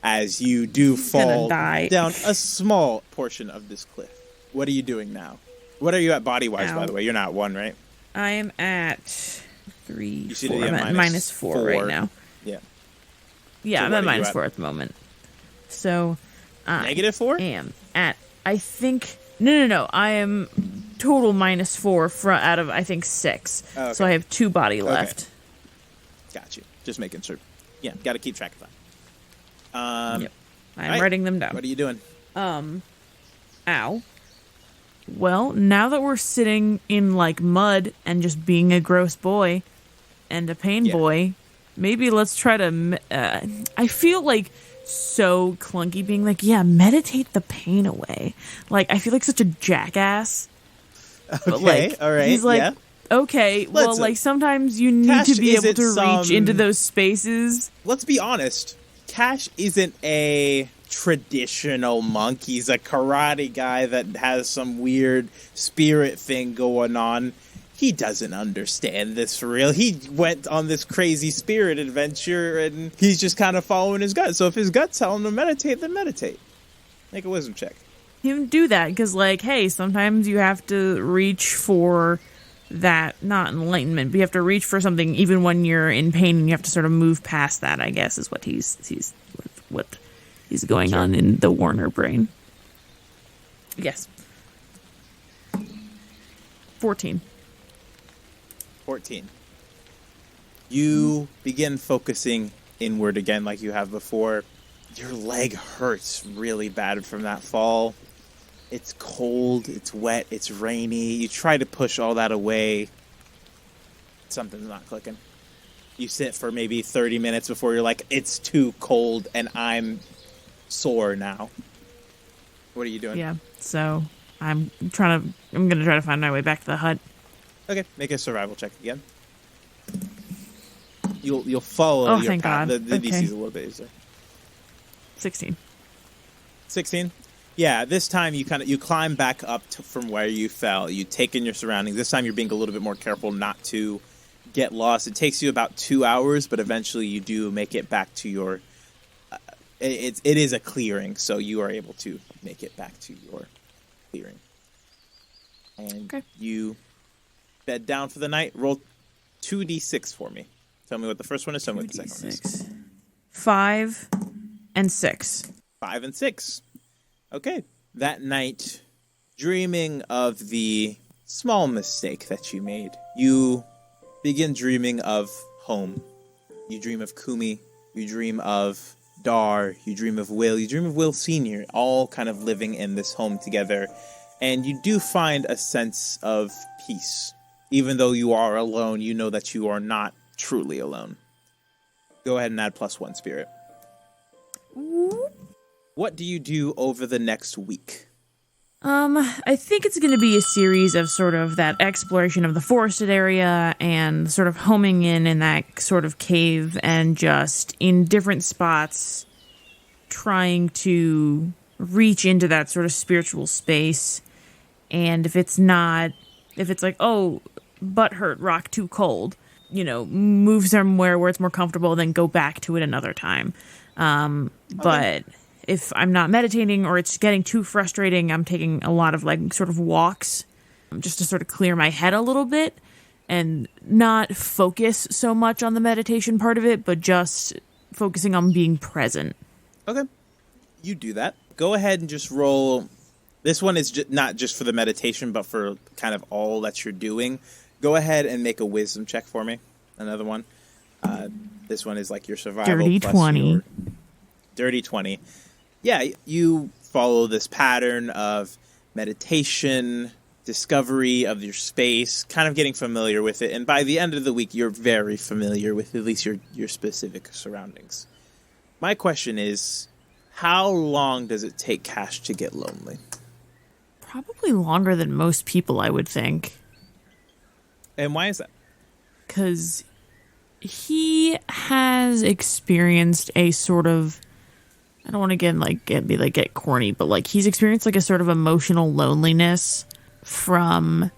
as you do fall down a small portion of this cliff. What are you doing now? What are you at body-wise, by the way? You're not 1, right? I am at 3, You see 4. that you have I'm at -4 right now. Yeah. Yeah, So I'm what at are you -4 at the moment. So I -4? am at, I think, no. I am total -4 out of, I think, 6. Oh, okay. So I have 2 body left. Got you. Just making sure. Yeah, got to keep track of that. Yep. I'm writing them down. What are you doing? Ow. Well, now that we're sitting in, like, mud and just being a gross boy and a pain boy, maybe let's try to... I feel, like, so clunky being like, yeah, meditate the pain away. Like, I feel like such a jackass. Okay, But, like, all right. he's like, yeah. okay, well, Listen, like, sometimes you need Cash to be able isn't to reach some- into those spaces. Let's be honest. Cash isn't a traditional monk. He's a karate guy that has some weird spirit thing going on. He doesn't understand this for real. He went on this crazy spirit adventure, and he's just kind of following his gut. So if his gut's telling him to meditate, then meditate. Make a wisdom check. Him do that because, like, hey, sometimes you have to reach for that, not enlightenment, but you have to reach for something even when you're in pain, and you have to sort of move past that, I guess, is what he's going on in the Warner brain. Yes. 14. 14. You begin focusing inward again like you have before. Your leg hurts really bad from that fall. It's cold, it's wet, it's rainy. You try to push all that away. Something's not clicking. You sit for maybe 30 minutes before you're like, it's too cold and I'm sore now. What are you doing? Yeah, so I'm going to try to find my way back to the hut. Okay, make a survival check again. You'll follow Oh, your thank path. God. The DC Okay. is a little bit easier. 16. 16. Yeah, this time you climb back up from where you fell. You take in your surroundings. This time you're being a little bit more careful not to get lost. It takes you about 2 hours, but eventually you do make it back to your. It is a clearing, so you are able to make it back to your clearing. And Okay. you bed down for the night. Roll 2d6 for me. Tell me what the first one is. Tell me what the second one is. 6. 5 and 6. 5 and 6. Okay. That night, dreaming of the small mistake that you made, you begin dreaming of home. You dream of Kumi. You dream of Dar. You dream of Will. You dream of Will Sr., all kind of living in this home together. And you do find a sense of peace. Even though you are alone, you know that you are not truly alone. Go ahead and add +1 spirit. What do you do over the next week? I think it's going to be a series of sort of that exploration of the forested area and sort of homing in that sort of cave and just in different spots trying to reach into that sort of spiritual space. And if it's like, oh, butt hurt, rock too cold, move somewhere where it's more comfortable, then go back to it another time. But if I'm not meditating or it's getting too frustrating, I'm taking a lot of like sort of walks just to sort of clear my head a little bit and not focus so much on the meditation part of it, but just focusing on being present. Okay. You do that. Go ahead and just roll. This one is not just for the meditation, but for kind of all that you're doing. Go ahead and make a wisdom check for me. Another one. This one is like your survival. Dirty plus 20. your dirty 20. Yeah, you follow this pattern of meditation, discovery of your space, kind of getting familiar with it. And by the end of the week, you're very familiar with at least your specific surroundings. My question is, how long does it take Cash to get lonely? Probably longer than most people, I would think. And why is that? Because he has experienced a sort of, I don't want to get corny, but like he's experienced like a sort of emotional loneliness from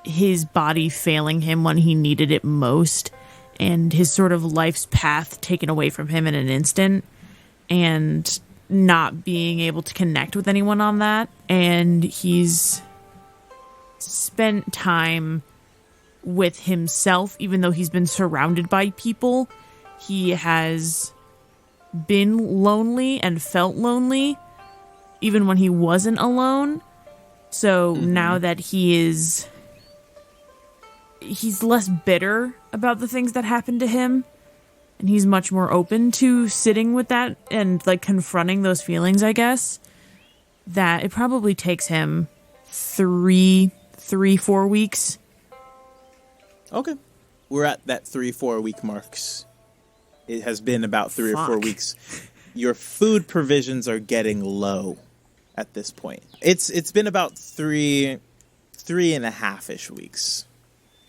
his body failing him when he needed it most, and his sort of life's path taken away from him in an instant, and not being able to connect with anyone on that. And he's spent time with himself, even though he's been surrounded by people. He has been lonely and felt lonely even when he wasn't alone. So now that he's less bitter about the things that happened to him, and he's much more open to sitting with that and like confronting those feelings, I guess, that it probably takes him 4 weeks. Okay. We're at that 3-4 week marks. It has been about 3 or 4 weeks. Your food provisions are getting low at this point. It's been about 3.5-ish weeks.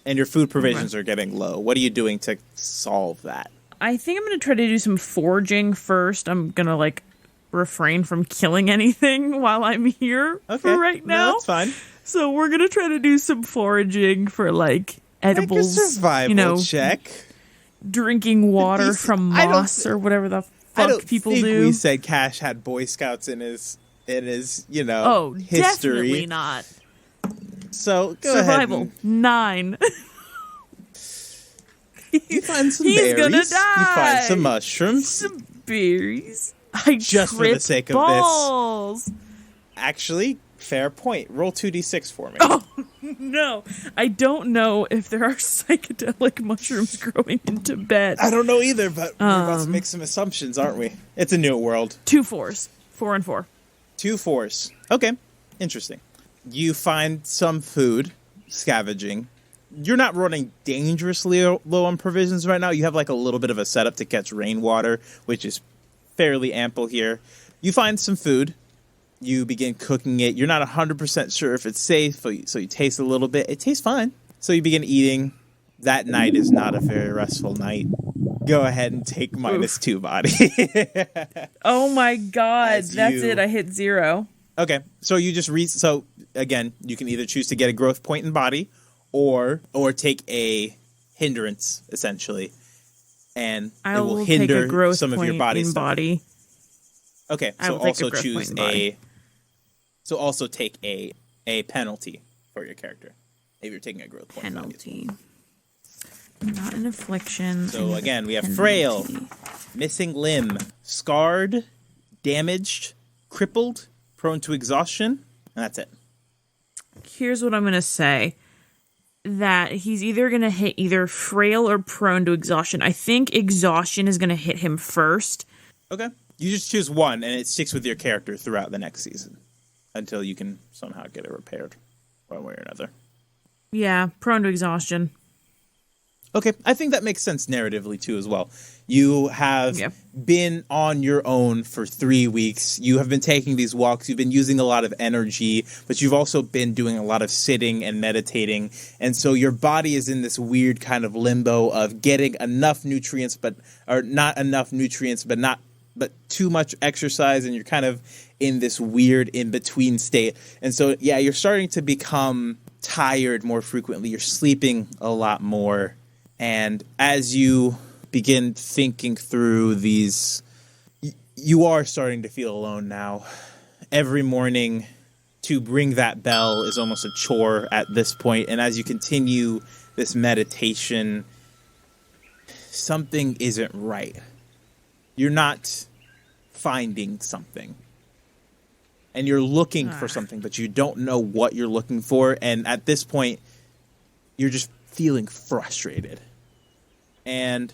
And your food provisions are getting low. What are you doing to solve that? I think I'm going to try to do some foraging first. I'm going to like refrain from killing anything while I'm here for right now. No, that's fine. So we're going to try to do some foraging for like edibles. Make a survival check. Drinking water from moss or whatever the fuck people do. We said Cash had Boy Scouts in his history. Definitely not. So go survival ahead. 9. You find some He's berries. Gonna die. You find some mushrooms. Some berries. I just for the sake balls. of this. Actually, fair point. Roll 2d6 for me. Oh no! I don't know if there are psychedelic mushrooms growing in Tibet. I don't know either, but we're about to make some assumptions, aren't we? It's a new world. 2 4s. 4 and 4. 2 4s. Okay, interesting. You find some food, scavenging. You're not running dangerously low on provisions right now. You have like a little bit of a setup to catch rainwater, which is fairly ample here. You find some food. You begin cooking it. You're not 100% sure if it's safe, so you taste a little bit. It tastes fine. So you begin eating. That night is not a very restful night. Go ahead and take -2 body. Oh my god, that's it. I hit 0. Okay, so you just so again, you can either choose to get a growth point in body, or take a hindrance essentially, and it will hinder some of your body stuff. Body. Okay, so also choose So also take a penalty for your character if you're taking a growth point. Penalty. Not an affliction. So again, we have frail, missing limb, scarred, damaged, crippled, prone to exhaustion, and that's it. Here's what I'm going to say. That he's either going to hit either frail or prone to exhaustion. I think exhaustion is going to hit him first. Okay. You just choose one, and it sticks with your character throughout the next season until you can somehow get it repaired one way or another. Yeah, prone to exhaustion. Okay, I think that makes sense narratively, too, as well. You have been on your own for 3 weeks. You have been taking these walks. You've been using a lot of energy, but you've also been doing a lot of sitting and meditating. And so your body is in this weird kind of limbo of getting enough nutrients, but too much exercise, and you're kind of in this weird in-between state. And so, yeah, you're starting to become tired more frequently. You're sleeping a lot more. And as you begin thinking through these, you are starting to feel alone now. Every morning to ring that bell is almost a chore at this point. And as you continue this meditation, something isn't right. You're not finding something. And you're looking for something, but you don't know what you're looking for. And at this point, you're just feeling frustrated. And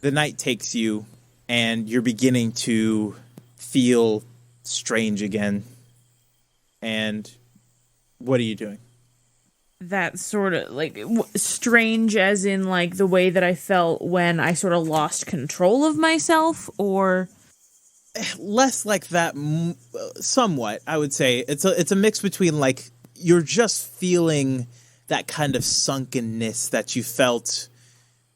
the night takes you, and you're beginning to feel strange again. And what are you doing? That sort of, like, strange as in, like, the way that I felt when I sort of lost control of myself, or... less like that, somewhat, I would say. It's a mix between, like, you're just feeling that kind of sunkenness that you felt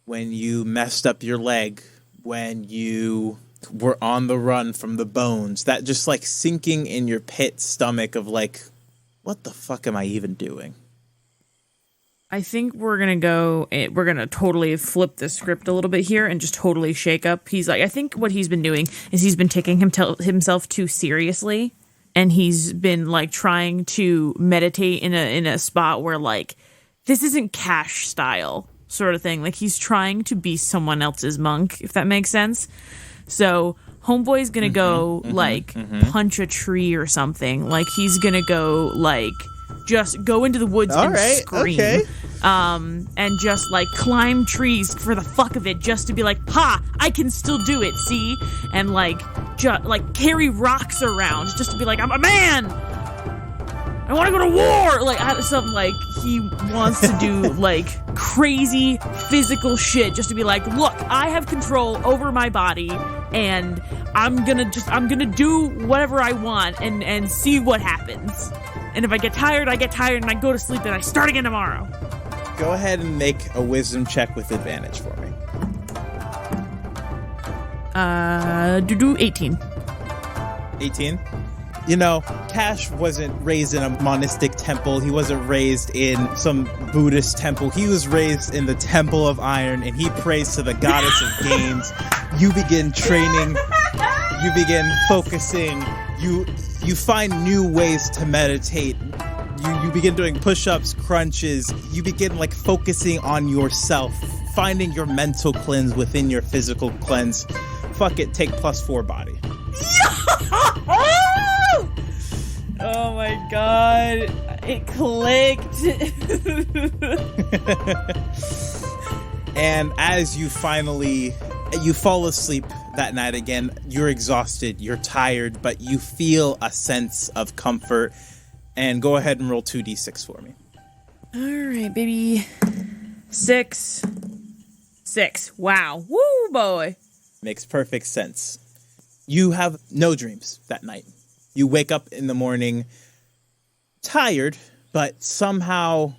when you messed up your leg, when you were on the run from the bones, that just, like, sinking in your pit stomach of, like, what the fuck am I even doing? I think we're going to totally flip the script a little bit here and just totally shake up. He's like, I think what he's been doing is he's been taking himself too seriously, and he's been, like, trying to meditate in a spot where, like, this isn't Cash style sort of thing. Like, he's trying to be someone else's monk, if that makes sense. So Homeboy's going to go, punch a tree or something. Like, he's going to go, like, just go into the woods and scream. Okay. And just, like, climb trees for the fuck of it, just to be like, ha, I can still do it, see? And, like, carry rocks around just to be like, I'm a man! I want to go to war! Like, something like, he wants to do, like, crazy physical shit just to be like, look, I have control over my body, and I'm gonna do whatever I want and see what happens. And if I get tired, I get tired, and I go to sleep, and I start again tomorrow. Go ahead and make a wisdom check with advantage for me. 18. 18? You know, Cash wasn't raised in a monastic temple. He wasn't raised in some Buddhist temple. He was raised in the Temple of Iron, and he prays to the goddess of games. You begin training. You begin focusing. You find new ways to meditate. You begin doing push-ups, crunches. You begin, like, focusing on yourself, finding your mental cleanse within your physical cleanse. Fuck it, take +4 body. Oh my god, it clicked. And as you fall asleep that night again, you're exhausted, you're tired, but you feel a sense of comfort. And go ahead and roll 2d6 for me. Alright, baby. 6. Wow. Woo, boy. Makes perfect sense. You have no dreams that night. You wake up in the morning tired, but somehow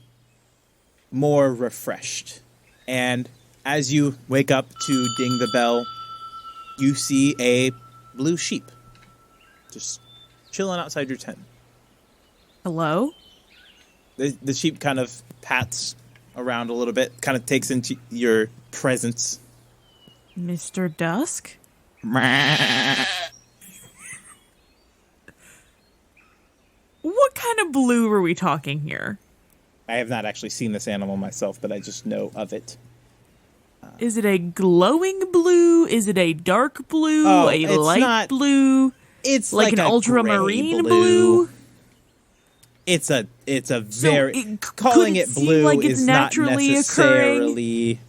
more refreshed. And as you wake up to ding the bell, you see a blue sheep just chilling outside your tent. Hello? The sheep kind of pats around a little bit, kind of takes into your presence. Mr. Dusk? What kind of blue are we talking here? I have not actually seen this animal myself, but I just know of it. Is it a glowing blue? Is it a dark blue? A light blue? It's like an ultramarine blue? It's a very calling it blue like it's is naturally not necessarily occurring?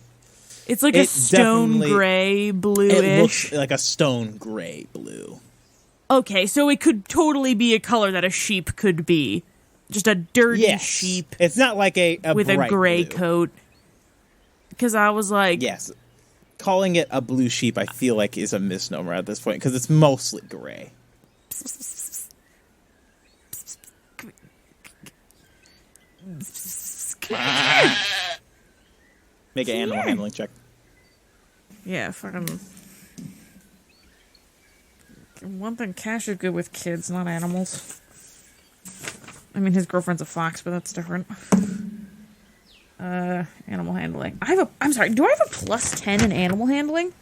It's like a stone gray bluish. It looks like a stone gray blue. Okay, so it could totally be a color that a sheep could be. Just a dirty sheep. It's not like a with a gray blue coat. Because I was like... Yes. Calling it a blue sheep, I feel like, is a misnomer at this point, because it's mostly gray. Make an animal handling check. Yeah, fucking... One thing, Cash is good with kids, not animals. I mean, his girlfriend's a fox, but that's different. Animal handling. I'm sorry, do I have a +10 in animal handling?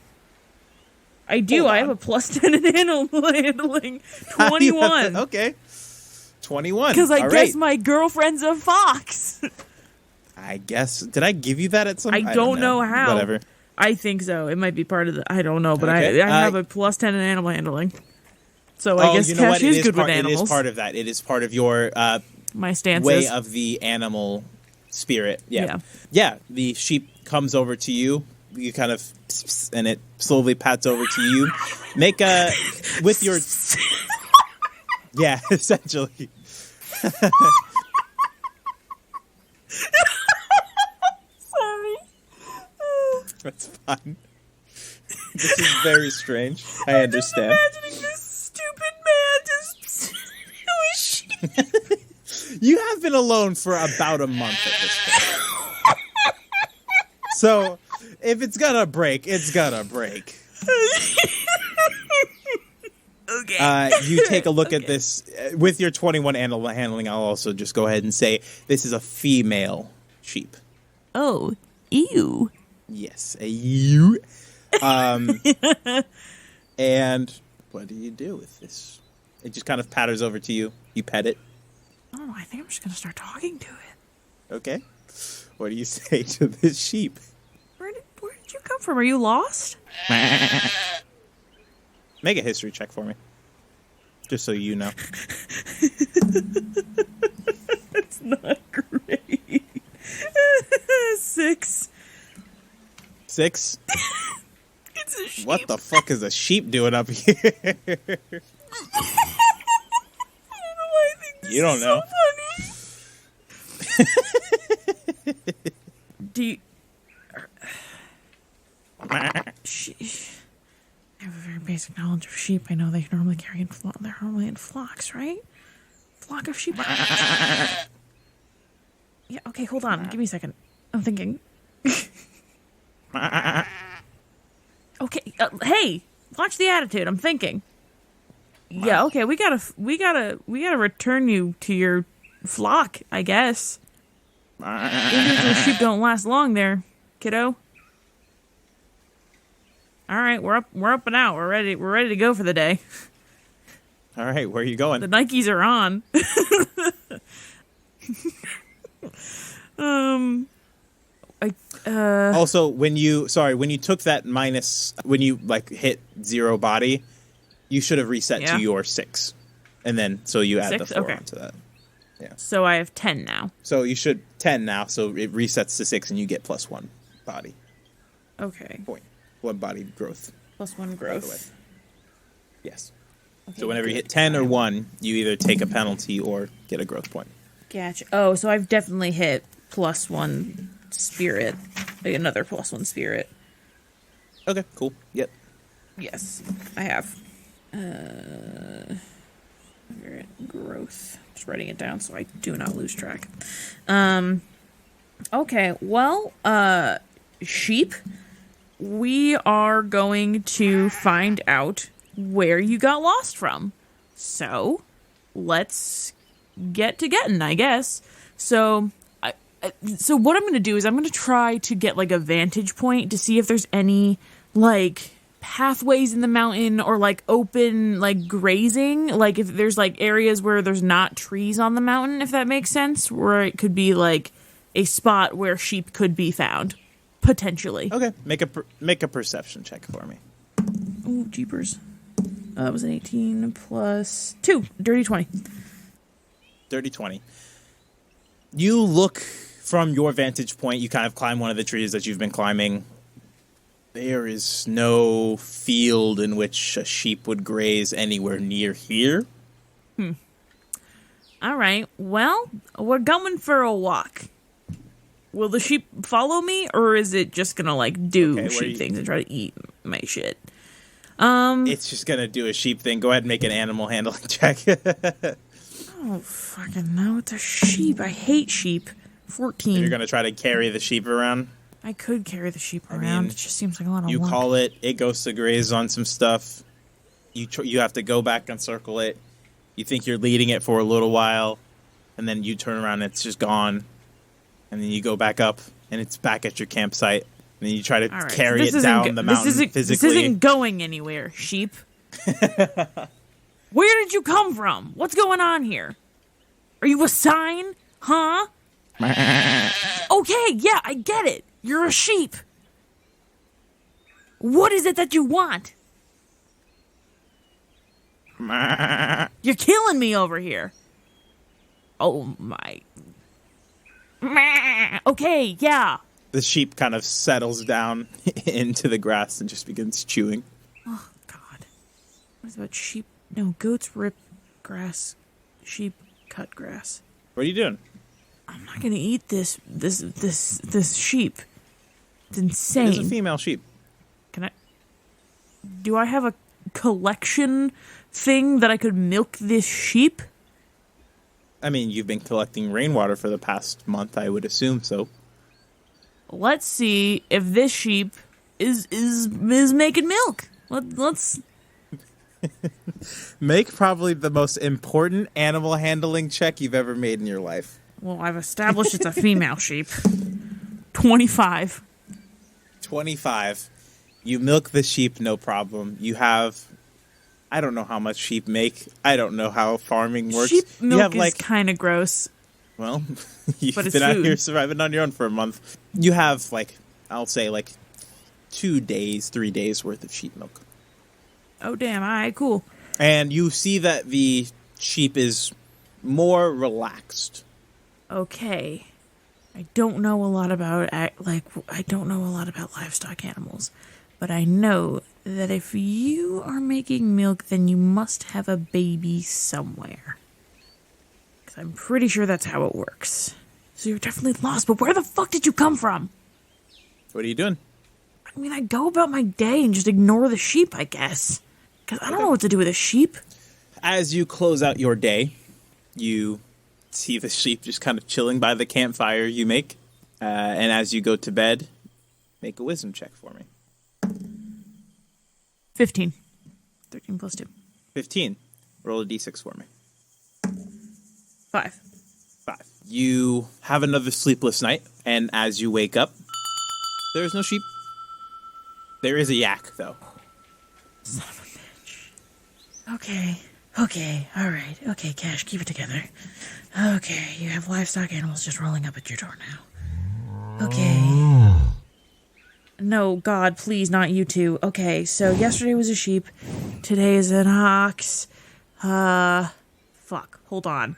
I do, I have a +10 in animal handling. 21. Okay. 21. Because I guess my girlfriend's a fox. I guess. Did I give you that at some point? I don't know how. Whatever. I think so. It might be part of the... I don't know, but okay. I have a +10 in animal handling. So I guess Cash is good with animals. It is part of that. It is part of your my stances. Way of the animal spirit. Yeah. Yeah. The sheep comes over to you. You kind of... And it slowly pats over to you. Make a... With your... Yeah, essentially. Sorry. That's fine. This is very strange. I understand. I'm imagining this been alone for about a month at this point. So, if it's gonna break, it's gonna break. Okay. You take a look at this. With your 21 animal handling, I'll also just go ahead and say this is a female sheep. Oh, ew. Yes, a ewe. And what do you do with this? It just kind of patters over to you. You pet it. Oh, I think I'm just gonna start talking to it. Okay. What do you say to this sheep? Where did you come from? Are you lost? Make a history check for me. Just so you know. It's not great. 6. 6? It's a sheep. What the fuck is a sheep doing up here? I don't know why I think this You don't is know. so funny. Do you... I have a very basic knowledge of sheep. I know they normally carry in they're normally in flocks, right? Flock of sheep. Yeah. Okay. Hold on. Give me a second. I'm thinking. Okay. Hey, watch the attitude. I'm thinking. Yeah. Okay. We gotta return you to your flock, I guess. Individual sheep don't last long there, kiddo. All right, we're up and out. We're ready to go for the day. All right, where are you going? The Nikes are on. Also, when you took that minus, when you like hit 0 body, you should have reset Yeah. to your 6, and then so you add 6? the 4 Okay. onto that. So I have 10 now. So you should 10 now. So it resets to 6, and you get +1 body Okay. point. 1 body growth. +1 By the way. growth. Yes. Okay, So whenever you good. hit 10 or 1, you either take a penalty or get a growth point. Gotcha. Oh, so I've definitely hit +1 spirit. Like another +1 spirit. Okay, cool. Yep. Yes, I have. Growth. Just writing it down so I do not lose track. Okay, well, sheep, we are going to find out where you got lost from. So, let's get to getting, I guess. So, so what I'm going to do is I'm going to try to get, like, a vantage point to see if there's any, like, pathways in the mountain or, like, open, like, grazing. Like, if there's, like, areas where there's not trees on the mountain, if that makes sense. Where it could be, like, a spot where sheep could be found. Potentially. Okay, make a perception check for me. Ooh, jeepers. That was an 18 plus 2. Dirty 20. Dirty 20. You look from your vantage point, you kind of climb one of the trees that you've been climbing. There is no field in which a sheep would graze anywhere near here. All right. Well, we're going for a walk. Will the sheep follow me, or is it just gonna like do Okay, sheep things and try to eat my shit? It's just gonna do a sheep thing. Go ahead and make an animal handling check. Oh fucking no! It's a sheep. I hate sheep. 14. You're gonna try to carry the sheep around. I could carry the sheep around. mean, It just seems like a lot of You work. call it. It goes to graze on some stuff. You have to go back and circle it. You think you're leading it for a little while, and then you turn around and it's just gone. And then you go back up, and it's back at your campsite. And then you try to All right, carry this it isn't down the mountain physically. This isn't going anywhere, sheep. Where did you come from? What's going on here? Are you a sign? Huh? Okay, yeah, I get it. You're a sheep. What is it that you want? You're killing me over here. Oh my. Okay, yeah. The sheep kind of settles down into the grass and just begins chewing. Oh God. What is about sheep? No, goats rip grass. Sheep cut grass. What are you doing? I'm not gonna eat this sheep. It's It's insane. a female sheep. Can I? Do I have a collection thing that I could milk this sheep? I mean, you've been collecting rainwater for the past month, I would assume so. Let's see if this sheep is making milk. Let's Make probably the most important animal handling check you've ever made in your life. Well, I've established it's a female sheep. 25. 25. You milk the sheep, no problem. You have... I don't know how much sheep make. I don't know how farming works. Sheep milk you have, is kind of gross. Well, you've But it's been out food. here surviving on your own for a month. You have, I'll say, 2 days, 3 days worth of sheep milk. Oh, damn. All right, cool. And you see that the sheep is more relaxed. Okay. I don't know a lot about livestock animals, but I know that if you are making milk, then you must have a baby somewhere. 'Cause I'm pretty sure that's how it works. So you're definitely lost, but where the fuck did you come from? What are you doing? I mean, I go about my day and just ignore the sheep, I guess. Because I don't know what to do with a sheep. As you close out your day, you see the sheep just kind of chilling by the campfire you make. And as you go to bed, make a wisdom check for me. 15. 13 plus 2. 15. Roll a d6 for me. 5. 5. You have another sleepless night, and as you wake up, there is no sheep. There is a yak, though. Son of a bitch. Okay, all right. Okay, Cash, keep it together. Okay, you have livestock animals just rolling up at your door now. Okay. No, God, please, not you two. Okay, so yesterday was a sheep. Today is an ox. Fuck, hold on.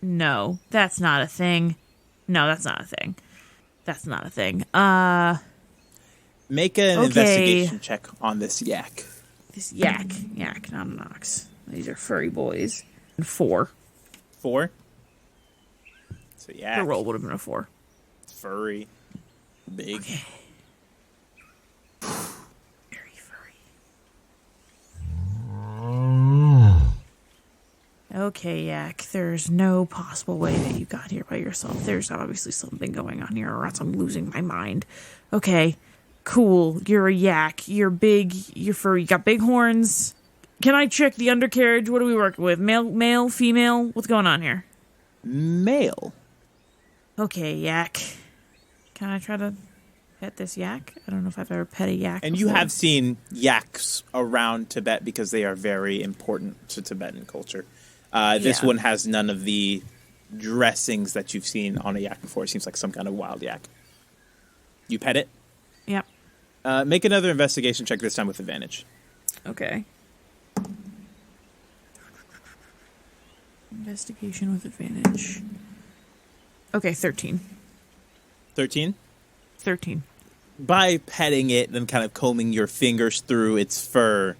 No, that's not a thing. That's not a thing. Make an Okay. investigation check on this yak. This yak, not an ox. These are furry boys. 4. 4. So yak, The roll would have been a 4. furry, big. Okay. Very furry. Okay, Yak, there's no possible way that you got here by yourself. There's obviously something going on here, or else I'm losing my mind. Okay, cool. You're a yak. You're big. You're furry. You got big horns. Can I check the undercarriage? What are we working with? Male, female? What's going on here? Male. Okay, Yak. Can I try to pet this yak? I don't know if I've ever pet a yak And before. you have seen yaks around Tibet because they are very important to Tibetan culture. This Yeah. one has none of the dressings that you've seen on a yak before. It seems like some kind of wild yak. You pet it. Yep. Make another investigation check, this time with advantage. Okay. Investigation with advantage. Okay, 13. 13. 13. By petting it and kind of combing your fingers through its fur,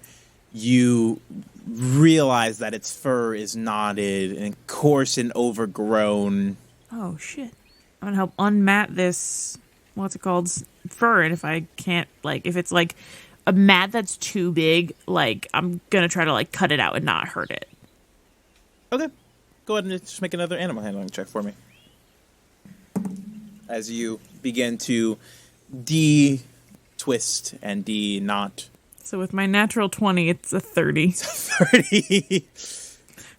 you realize that its fur is knotted and coarse and overgrown. Oh, shit. I'm gonna help unmat this, what's it called, fur, and if I can't, if it's, a mat that's too big, I'm gonna try to, cut it out and not hurt it. Okay. Go ahead and just make another animal handling check for me. As you begin to de-twist and de-knot. So with my natural 20, it's a 30. 30.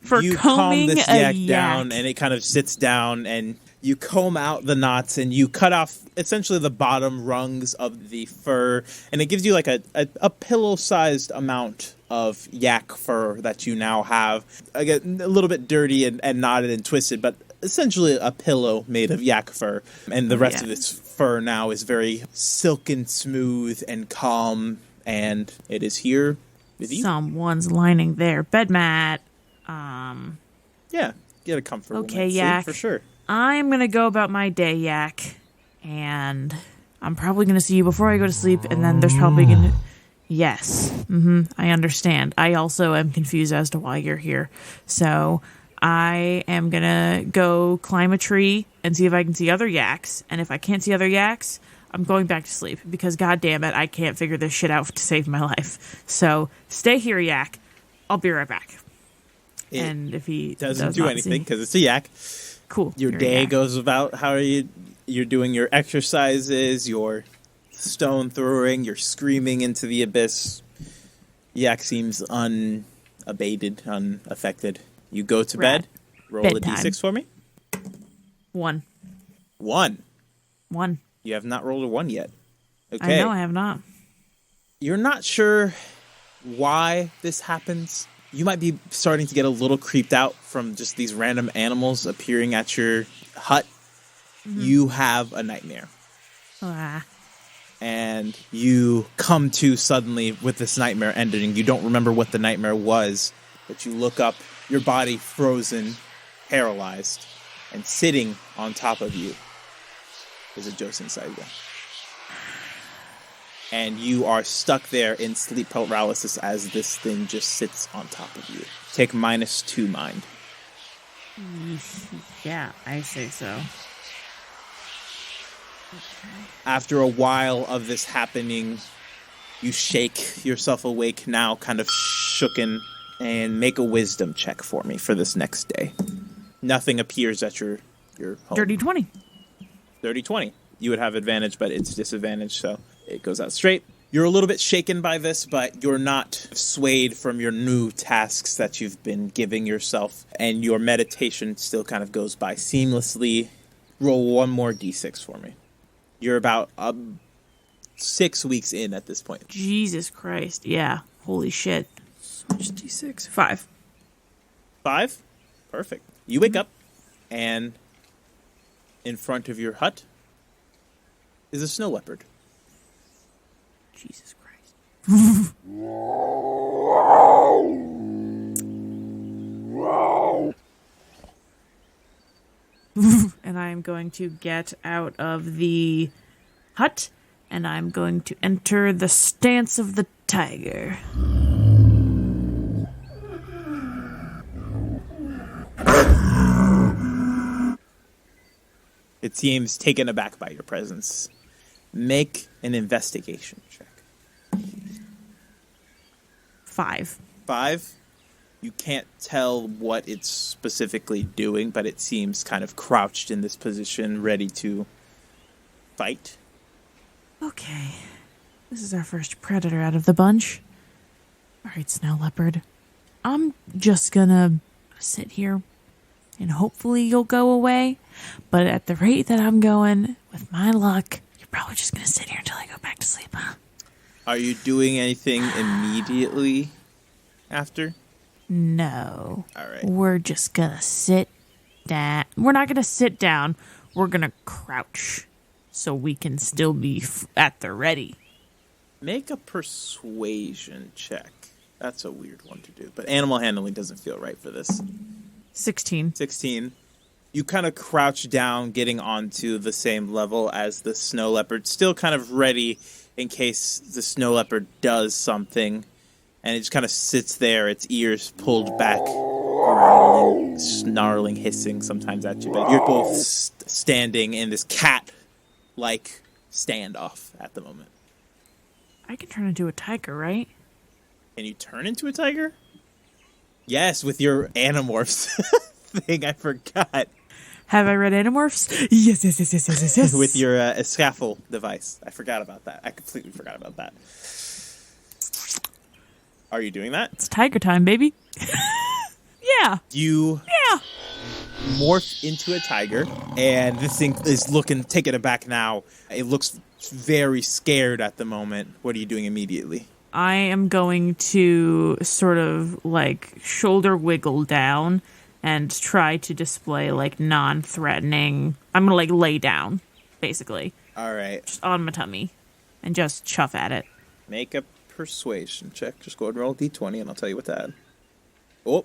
For You calm combing this a yak yak. down, and it kind of sits down, and you comb out the knots, and you cut off essentially the bottom rungs of the fur, and it gives you a pillow-sized amount of yak fur that you now have. Again, a little bit dirty and knotted and twisted, but essentially a pillow made of yak fur. And the rest of its fur now is very silken smooth and calm, and it is here with you. Someone's lining their bed mat. Yeah, get a comfortable Okay, night's sleep yak. for sure. I'm going to go about my day, Yak. And I'm probably going to see you before I go to sleep. And then there's probably going to... Yes. I understand. I also am confused as to why you're here. So I am going to go climb a tree and see if I can see other yaks. And if I can't see other yaks, I'm going back to sleep. Because, God damn it, I can't figure this shit out to save my life. So stay here, Yak. I'll be right back. It and if he doesn't does do not anything see- because it's a yak. Cool. Your You're a day yak. goes about how you're doing your exercises, your stone throwing, you're screaming into the abyss. Yak seems unabated, unaffected. You go to Rad. bed. Roll Bedtime. a d6 for me. 1. 1. 1. You have not rolled a 1 yet. Okay. I know I have not. You're not sure why this happens. You might be starting to get a little creeped out from just these random animals appearing at your hut. You have a nightmare. Ah. And you come to suddenly with this nightmare ending. You don't remember what the nightmare was, but you look up, your body frozen, paralyzed, and sitting on top of you is a Josin Saiga. And you are stuck there in sleep paralysis as this thing just sits on top of you. Take -2 mind. Yeah, I say so. After a while of this happening, you shake yourself awake now, kind of shooken, and make a wisdom check for me for this next day. Nothing appears at your home. Dirty 20. 30-20. You would have advantage, but it's disadvantage, so it goes out straight. You're a little bit shaken by this, but you're not swayed from your new tasks that you've been giving yourself, and your meditation still kind of goes by seamlessly. Roll one more d6 for me. You're about 6 weeks in at this point. Jesus Christ. Yeah. Holy shit. Switch D6. 5. 5? Perfect. You wake up, and in front of your hut is a snow leopard. Jesus Christ. And I am going to get out of the hut, and I'm going to enter the stance of the tiger. It seems taken aback by your presence. Make an investigation check. 5. 5. You can't tell what it's specifically doing, but it seems kind of crouched in this position, ready to fight. Okay. This is our first predator out of the bunch. Alright, Snow Leopard. I'm just gonna sit here, and hopefully you'll go away. But at the rate that I'm going, with my luck, you're probably just gonna sit here until I go back to sleep, huh? Are you doing anything immediately after? No. All right. We're just gonna sit down. We're not gonna sit down. We're gonna crouch so we can still be at the ready. Make a persuasion check. That's a weird one to do, but animal handling doesn't feel right for this. 16. 16. You kind of crouch down, getting onto the same level as the snow leopard, still kind of ready in case the snow leopard does something. And it just kind of sits there, its ears pulled back, growling, snarling, hissing sometimes at you. But you're both standing in this cat-like standoff at the moment. I can turn into a tiger, right? Can you turn into a tiger? Yes, with your Animorphs thing, I forgot. Have I read Animorphs? Yes. With your Escaffold device. I forgot about that. I completely forgot about that. Are you doing that? It's tiger time, baby. Yeah. You morph into a tiger, and this thing is taken aback now. It looks very scared at the moment. What are you doing immediately? I am going to sort of like shoulder wiggle down and try to display like non-threatening. I'm going to like lay down, basically, All right. just on my tummy and just chuff at it. Make a persuasion check. Just go ahead and roll a d20, and I'll tell you what to add. Oh,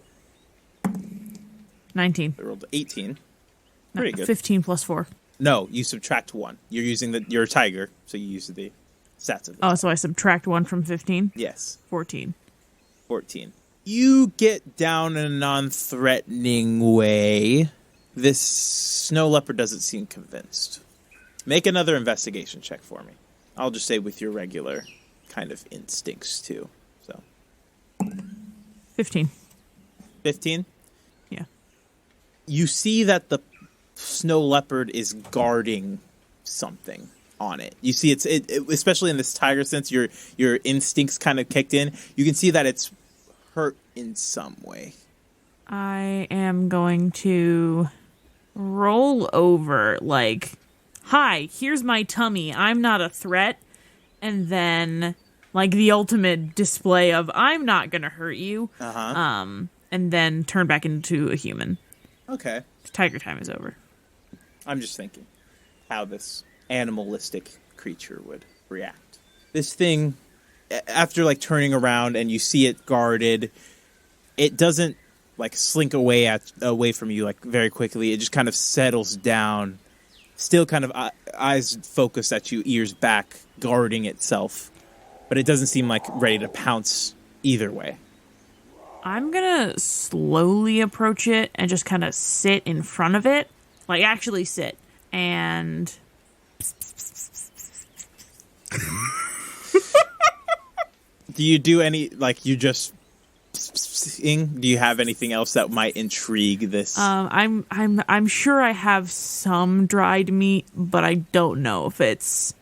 19. I rolled 18. Pretty good. 15 plus 4. No, you subtract 1. You're using you're a tiger, so you use the stats of it. Oh, so I subtract 1 from 15? Yes. 14. 14. You get down in a non-threatening way. This snow leopard doesn't seem convinced. Make another investigation check for me. I'll just say with your regular kind of instincts, too. So 15. 15? You see that the snow leopard is guarding something on it. You see it especially in this tiger sense, your instincts kind of kicked in. You can see that it's hurt in some way. I am going to roll over like, hi, here's my tummy. I'm not a threat. And then like the ultimate display of I'm not going to hurt you. And then turn back into a human. Okay. Tiger time is over. I'm just thinking how this animalistic creature would react. This thing, after like turning around and you see it guarded, it doesn't like slink away from you like very quickly. It just kind of settles down, still kind of eyes focused at you, ears back, guarding itself. But it doesn't seem like ready to pounce either way. I'm gonna slowly approach it and just kind of sit in front of it. Like, actually sit. And... Do you do any, like, you just... Do you have anything else that might intrigue this? I'm sure I have some dried meat, but I don't know if it's...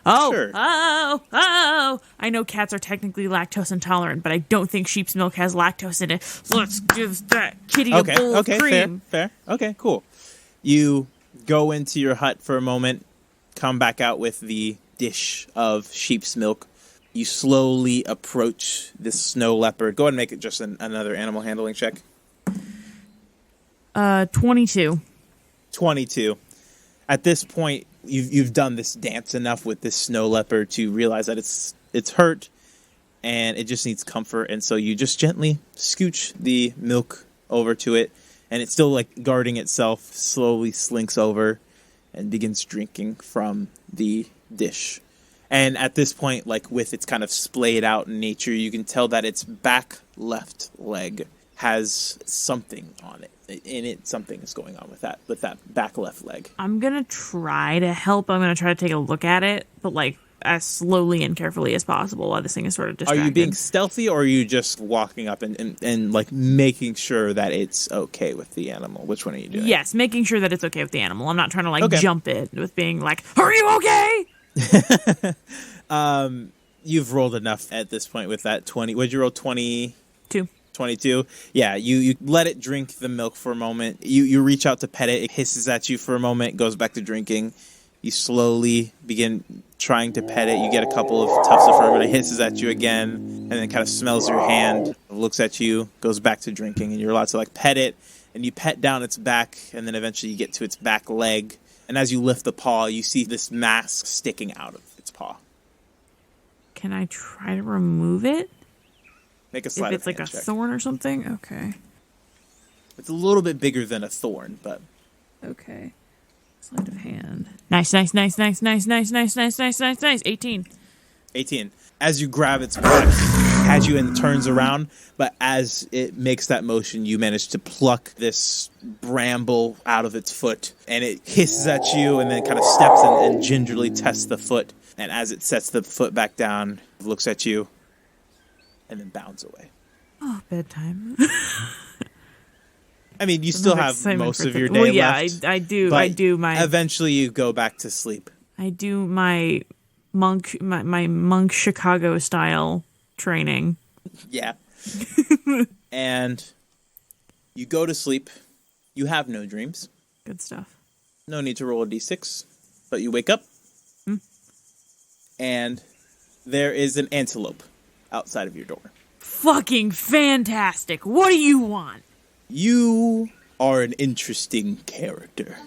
Sure. Oh! I know cats are technically lactose intolerant, but I don't think sheep's milk has lactose in it. Let's give that kitty a bowl of cream. Fair. Okay, cool. You go into your hut for a moment, come back out with the dish of sheep's milk. You slowly approach this snow leopard. Go ahead and make it just another animal handling check. 22. 22. At this point, you've done this dance enough with this snow leopard to realize that it's hurt and it just needs comfort, and so you just gently scooch the milk over to it, and it's still like guarding itself, slowly slinks over and begins drinking from the dish. And at this point, like with its kind of splayed out nature, you can tell that its back left leg has something on it. In it, something is going on with that back left leg. I'm gonna try to help. I'm gonna try to take a look at it, but like as slowly and carefully as possible while this thing is sort of distracted. Are you being stealthy, or are you just walking up and like making sure that it's okay with the animal? Which one are you doing? Yes, making sure that it's okay with the animal. I'm not trying to like Okay. jump it with being like, "Are you okay?" You've rolled enough at this point with that 20. What'd you roll? 2. 22. Yeah, you let it drink the milk for a moment. You reach out to pet it. It hisses at you for a moment, goes back to drinking. You slowly begin trying to pet it. You get a couple of tufts of fur, but it hisses at you again, and then kind of smells your hand, looks at you, goes back to drinking, and you're allowed to like pet it, and you pet down its back, and then eventually you get to its back leg, and as you lift the paw, you see this mask sticking out of its paw. Can I try to remove it? Make a If sleight it's of like hand a check. thorn or something? Okay. It's a little bit bigger than a thorn, but Okay. Sleight of hand. Nice. 18. 18. As you grab its back, has you and turns around, but as it makes that motion, you manage to pluck this bramble out of its foot, and it hisses at you and then kind of steps and gingerly tests the foot. And as it sets the foot back down, it looks at you, and then bounds away. Oh, bedtime. I mean, you still have Excitement most for of your the- day well, yeah, left. I do. but I do my. Eventually, you go back to sleep. I do my monk Chicago style training. Yeah. And you go to sleep. You have no dreams. Good stuff. No need to roll a d6, but you wake up, and there is an antelope outside of your door. Fucking fantastic. What do you want? You are an interesting character,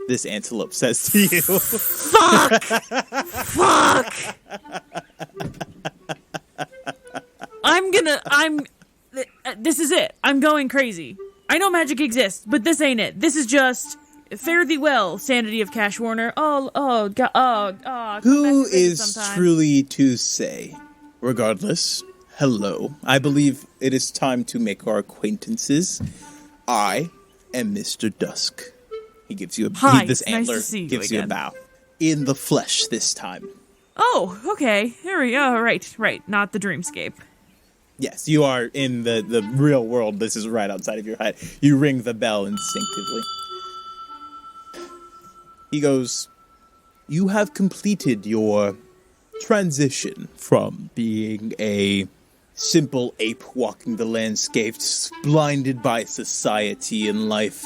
this antelope says to you. Fuck! This is it. I'm going crazy. I know magic exists, but this ain't it. This is just fare thee well, sanity of Cash Warner. Come Who back to visit is sometime. truly to say? Regardless, hello. I believe it is time to make our acquaintances. I am Mr. Dusk. He gives you a Hi, this it's nice antler to see you gives you a again. bow. In the flesh this time. Oh, okay. Here we go. Right. Not the dreamscape. Yes, you are in the real world. This is right outside of your hut. You ring the bell instinctively. He goes, you have completed your transition from being a simple ape walking the landscapes, blinded by society and life.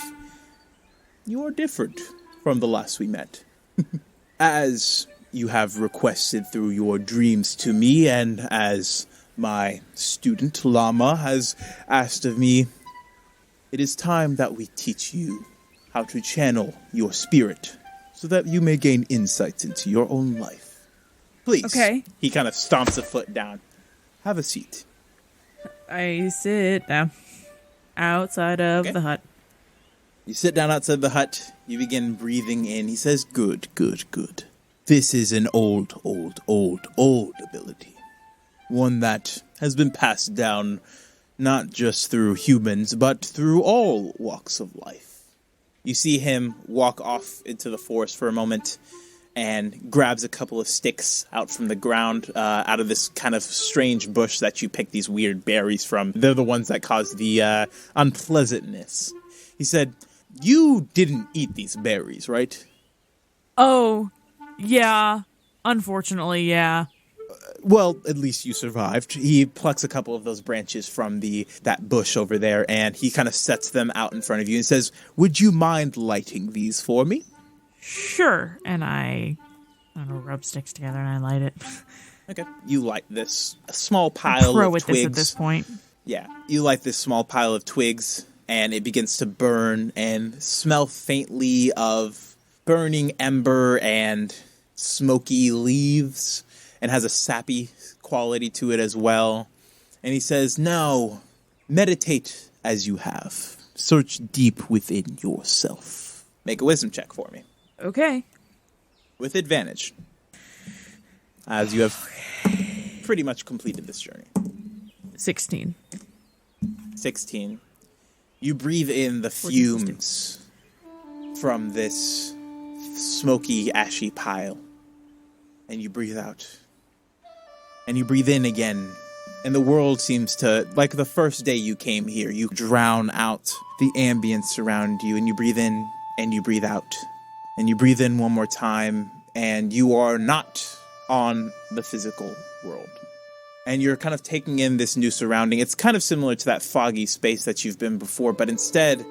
You are different from the last we met. As you have requested through your dreams to me, and as my student Lama has asked of me, it is time that we teach you how to channel your spirit so that you may gain insights into your own life. Please. Okay. He kind of stomps a foot down. Have a seat. I sit down outside of the hut. You sit down outside the hut. You begin breathing in. He says, good, good, good. This is an old ability. One that has been passed down not just through humans, but through all walks of life. You see him walk off into the forest for a moment and grabs a couple of sticks out from the ground, out of this kind of strange bush that you pick these weird berries from. They're the ones that cause the unpleasantness. He said, you didn't eat these berries, right? Oh, yeah. Unfortunately, yeah. Well, at least you survived. He plucks a couple of those branches from that bush over there, and he kind of sets them out in front of you and says, would you mind lighting these for me? Sure. And I don't know, rub sticks together and I light it. Okay. You light this small pile Pro of at twigs. this at this point. Yeah. You light this small pile of twigs, and it begins to burn and smell faintly of burning ember and smoky leaves, and has a sappy quality to it as well. And he says, now, meditate as you have. Search deep within yourself. Make a wisdom check for me. Okay. With advantage. As you have pretty much completed this journey. 16. 16. You breathe in the fumes from this smoky, ashy pile. And you breathe out. And you breathe in again. And the world seems to, like the first day you came here, you drown out the ambience around you. And you breathe in and you breathe out. And you breathe in one more time. And you are not on the physical world. And you're kind of taking in this new surrounding. It's kind of similar to that foggy space that you've been before. But instead,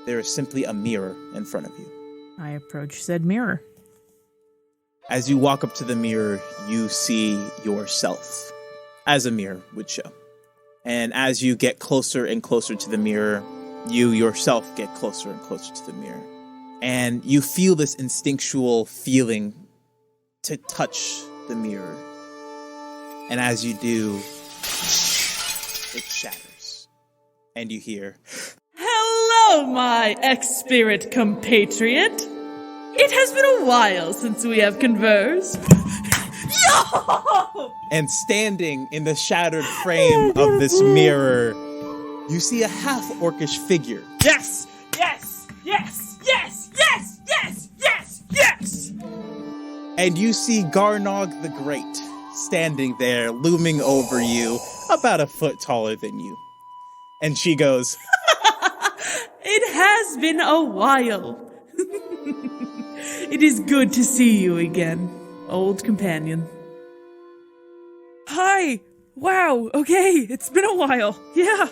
there is simply a mirror in front of you. I approach said mirror. As you walk up to the mirror, you see yourself, as a mirror would show. And as you get closer and closer to the mirror, you yourself get closer and closer to the mirror. And you feel this instinctual feeling to touch the mirror. And as you do, it shatters. And you hear, Hello, my ex-spirit compatriot. It has been a while since we have conversed. Yo! and standing in the shattered frame of this mirror, you see a half-orcish figure. Yes! Yes! Yes! Yes! Yes! Yes! Yes! Yes! And you see Garnog the Great standing there, looming over you, about a foot taller than you. And she goes, It has been a while. It is good to see you again, old companion. Hi! Wow, okay, it's been a while. Yeah.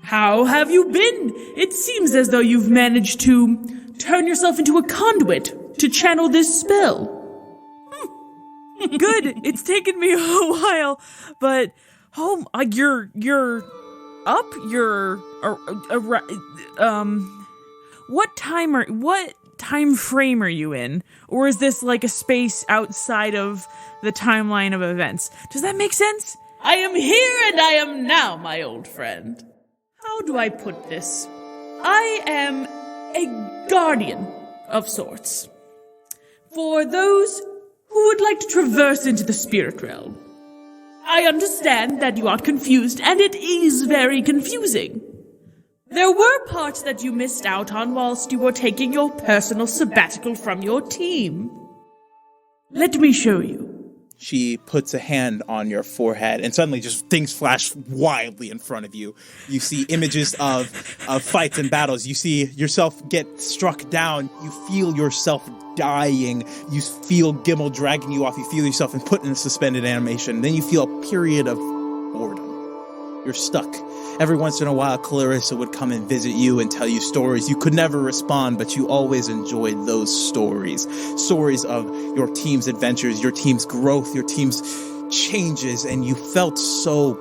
How have you been? It seems as though you've managed to turn yourself into a conduit to channel this spell. Good. It's taken me a while, but you're up. What time frame are you in? Or is this like a space outside of the timeline of events? Does that make sense? I am here and I am now, my old friend. How do I put this? I am a guardian of sorts. For those who would like to traverse into the spirit realm. I understand that you are confused, and it is very confusing. There were parts that you missed out on whilst you were taking your personal sabbatical from your team. Let me show you. She puts a hand on your forehead, and suddenly just things flash wildly in front of you. You see images of fights and battles. You see yourself get struck down. You feel yourself dying. You feel Gimel dragging you off. You feel yourself and put in a suspended animation. Then you feel a period of boredom. You're stuck. Every once in a while, Clarissa would come and visit you and tell you stories. You could never respond, but you always enjoyed those stories. Stories of your team's adventures, your team's growth, your team's changes, and you felt so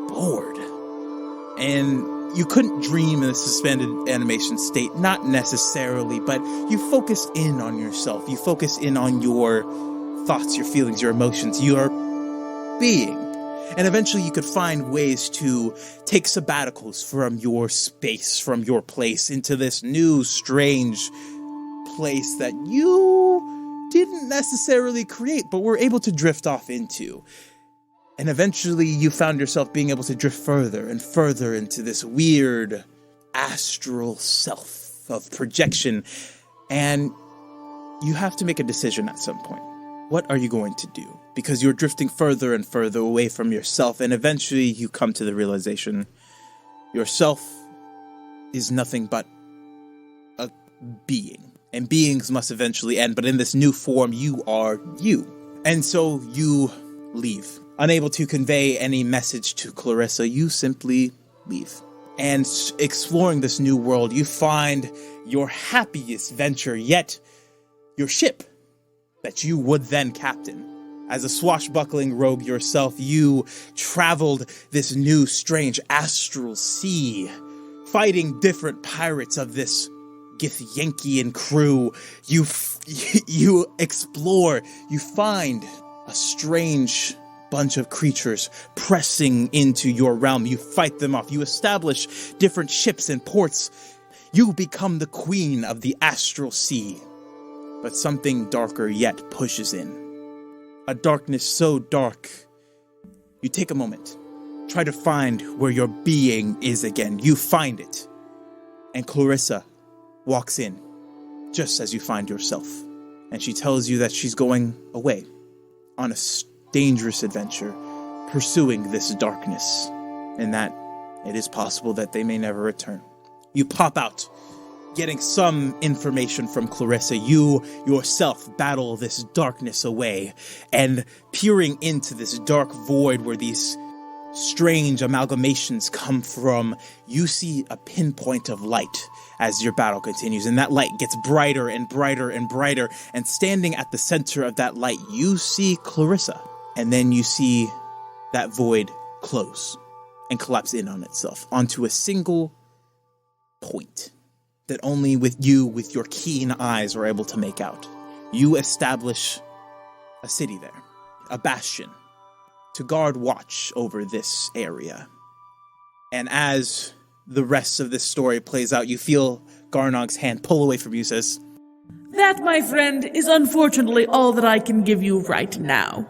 bored. And you couldn't dream in a suspended animation state, not necessarily, but you focus in on yourself. You focus in on your thoughts, your feelings, your emotions, your being. And eventually you could find ways to take sabbaticals from your space, from your place, into this new, strange place that you didn't necessarily create, but were able to drift off into. And eventually you found yourself being able to drift further and further into this weird astral self of projection. And you have to make a decision at some point. What are you going to do? Because you're drifting further and further away from yourself, and eventually you come to the realization yourself is nothing but a being. And beings must eventually end, but in this new form, you are you. And so you leave. Unable to convey any message to Clarissa, you simply leave. And exploring this new world, you find your happiest venture yet, your ship that you would then captain. As a swashbuckling rogue yourself, you traveled this new, strange astral sea, fighting different pirates of this Githyankian crew. You explore, you find a strange bunch of creatures pressing into your realm. You fight them off. You establish different ships and ports. You become the queen of the astral sea. But something darker yet pushes in. A darkness so dark, you take a moment, try to find where your being is again. You find it. And Clarissa walks in, just as you find yourself. And she tells you that she's going away on a dangerous adventure, pursuing this darkness, and that it is possible that they may never return. You pop out, getting some information from Clarissa. You yourself battle this darkness away, and peering into this dark void where these strange amalgamations come from, you see a pinpoint of light as your battle continues, and that light gets brighter and brighter and brighter, and standing at the center of that light, you see Clarissa, and then you see that void close and collapse in on itself onto a single point that only with your keen eyes are able to make out. You establish a city there, a bastion, to guard watch over this area. And as the rest of this story plays out, you feel Garnog's hand pull away from you, says, That, my friend, is unfortunately all that I can give you right now.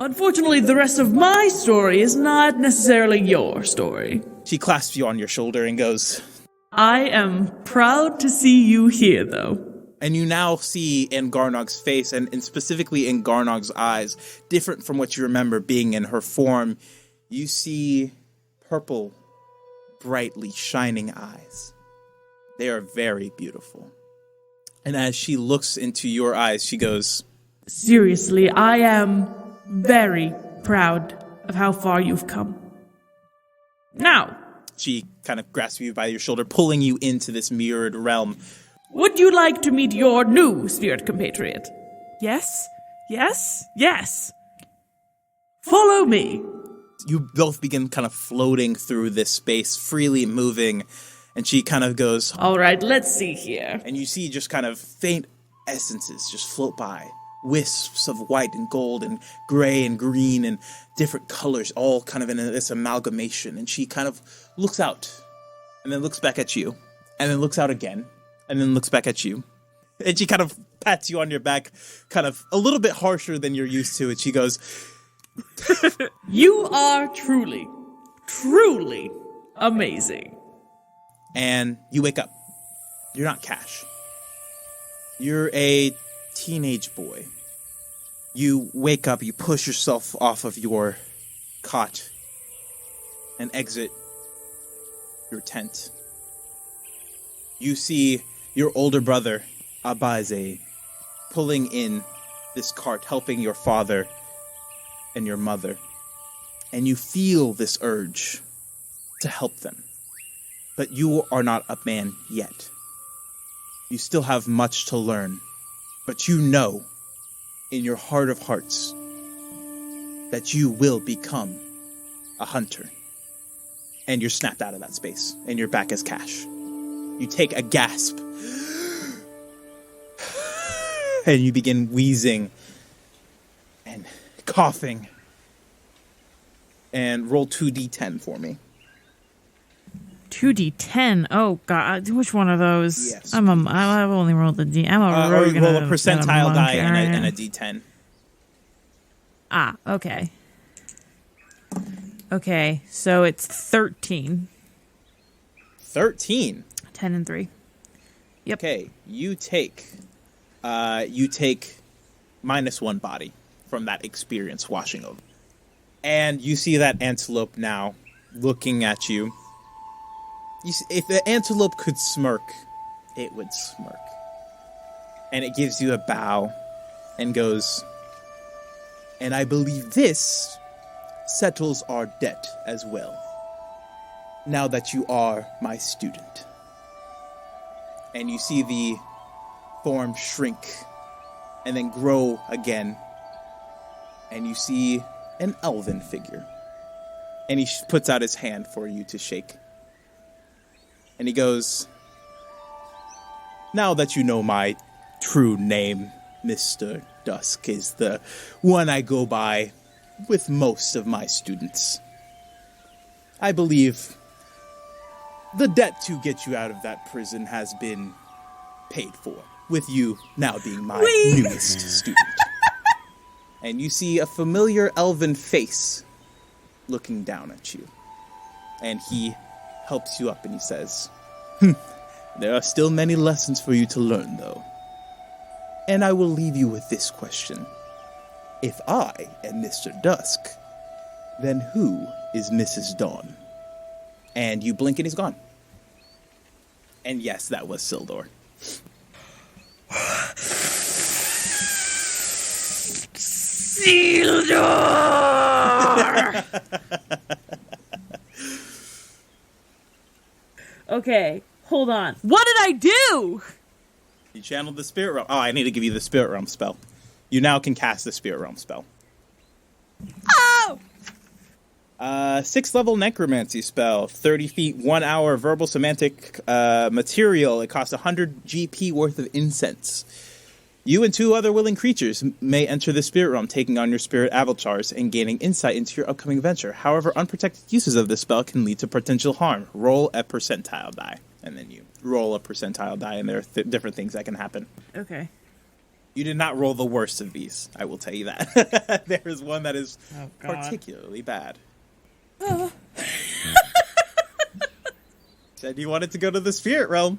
Unfortunately, the rest of my story is not necessarily your story. She clasps you on your shoulder and goes, I am proud to see you here, though. And you now see in Garnog's face, and specifically in Garnog's eyes, different from what you remember being in her form, you see purple, brightly shining eyes. They are very beautiful. And as she looks into your eyes, she goes, Seriously, I am very proud of how far you've come. Now, she kind of grasps you by your shoulder, pulling you into this mirrored realm. Would you like to meet your new spirit compatriot? Yes, yes, yes. Follow me. You both begin kind of floating through this space, freely moving, and she kind of goes, All right, let's see here. and you see just kind of faint essences just float by. Wisps of white and gold and gray and green and different colors, all kind of in this amalgamation. And she kind of looks out and then looks back at you and then looks out again and then looks back at you. And she kind of pats you on your back, kind of a little bit harsher than you're used to. And she goes, You are truly, truly amazing. and you wake up. You're not Cash. You're a teenage boy. You wake up, you push yourself off of your cot and exit your tent. You see your older brother, Abaze, pulling in this cart, helping your father and your mother. And you feel this urge to help them. But you are not a man yet. You still have much to learn. But you know, in your heart of hearts, that you will become a hunter. And you're snapped out of that space, and you're back as Cash. You take a gasp, and you begin wheezing and coughing. And roll 2d10 for me. 2d10. Oh God, which one of those? Yes. I've only rolled the d. I'm a Or rogue roll a and percentile die monk, and a d10. Ah, okay. Okay, so it's 13. 13. 10 and 3. Yep. Okay, you take -1 body from that experience washing over. And you see that antelope now looking at you. If the antelope could smirk, it would smirk. And it gives you a bow and goes, and I believe this settles our debt as well, now that you are my student. And you see the form shrink and then grow again. And you see an elven figure. And he puts out his hand for you to shake. And he goes, now that you know my true name, Mr. Dusk is the one I go by with most of my students. I believe the debt to get you out of that prison has been paid for, with you now being my newest student. And you see a familiar elven face looking down at you. And he helps you up and he says, there are still many lessons for you to learn, though. And I will leave you with this question. If I am Mr. Dusk, then who is Mrs. Dawn? And you blink and he's gone. And yes, that was Sildor. Sildor! Okay, hold on. What did I do? You channeled the Spirit Realm. Oh, I need to give you the Spirit Realm spell. You now can cast the Spirit Realm spell. Oh! 6th level necromancy spell, 30 feet, 1 hour verbal semantic material. It costs 100 GP worth of incense. You and 2 other willing creatures may enter the spirit realm, taking on your spirit avatars and gaining insight into your upcoming adventure. However, unprotected uses of this spell can lead to potential harm. Roll a percentile die, and then you roll a percentile die, and there are different things that can happen. Okay. You did not roll the worst of these, I will tell you that. There is one that is particularly bad. Said you wanted to go to the spirit realm.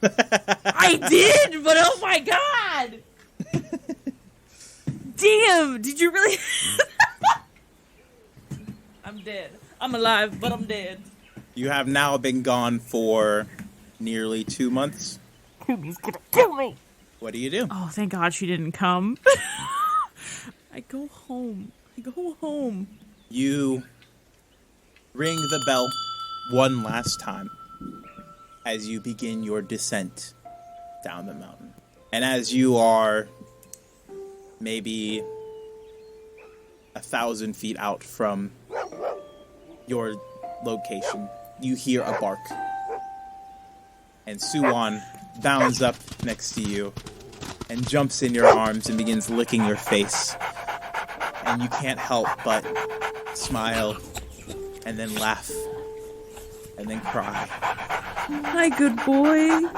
I did, but oh my god! Damn, did you really? I'm dead. I'm alive, but I'm dead. You have now been gone for nearly 2 months. He's gonna kill me. What do you do? Oh, thank God she didn't come. I go home. You ring the bell one last time as you begin your descent down the mountain. And as you are maybe 1,000 feet out from your location, you hear a bark. And Suwon bounds up next to you and jumps in your arms and begins licking your face. And you can't help but smile and then laugh and then cry. Hi, good boy.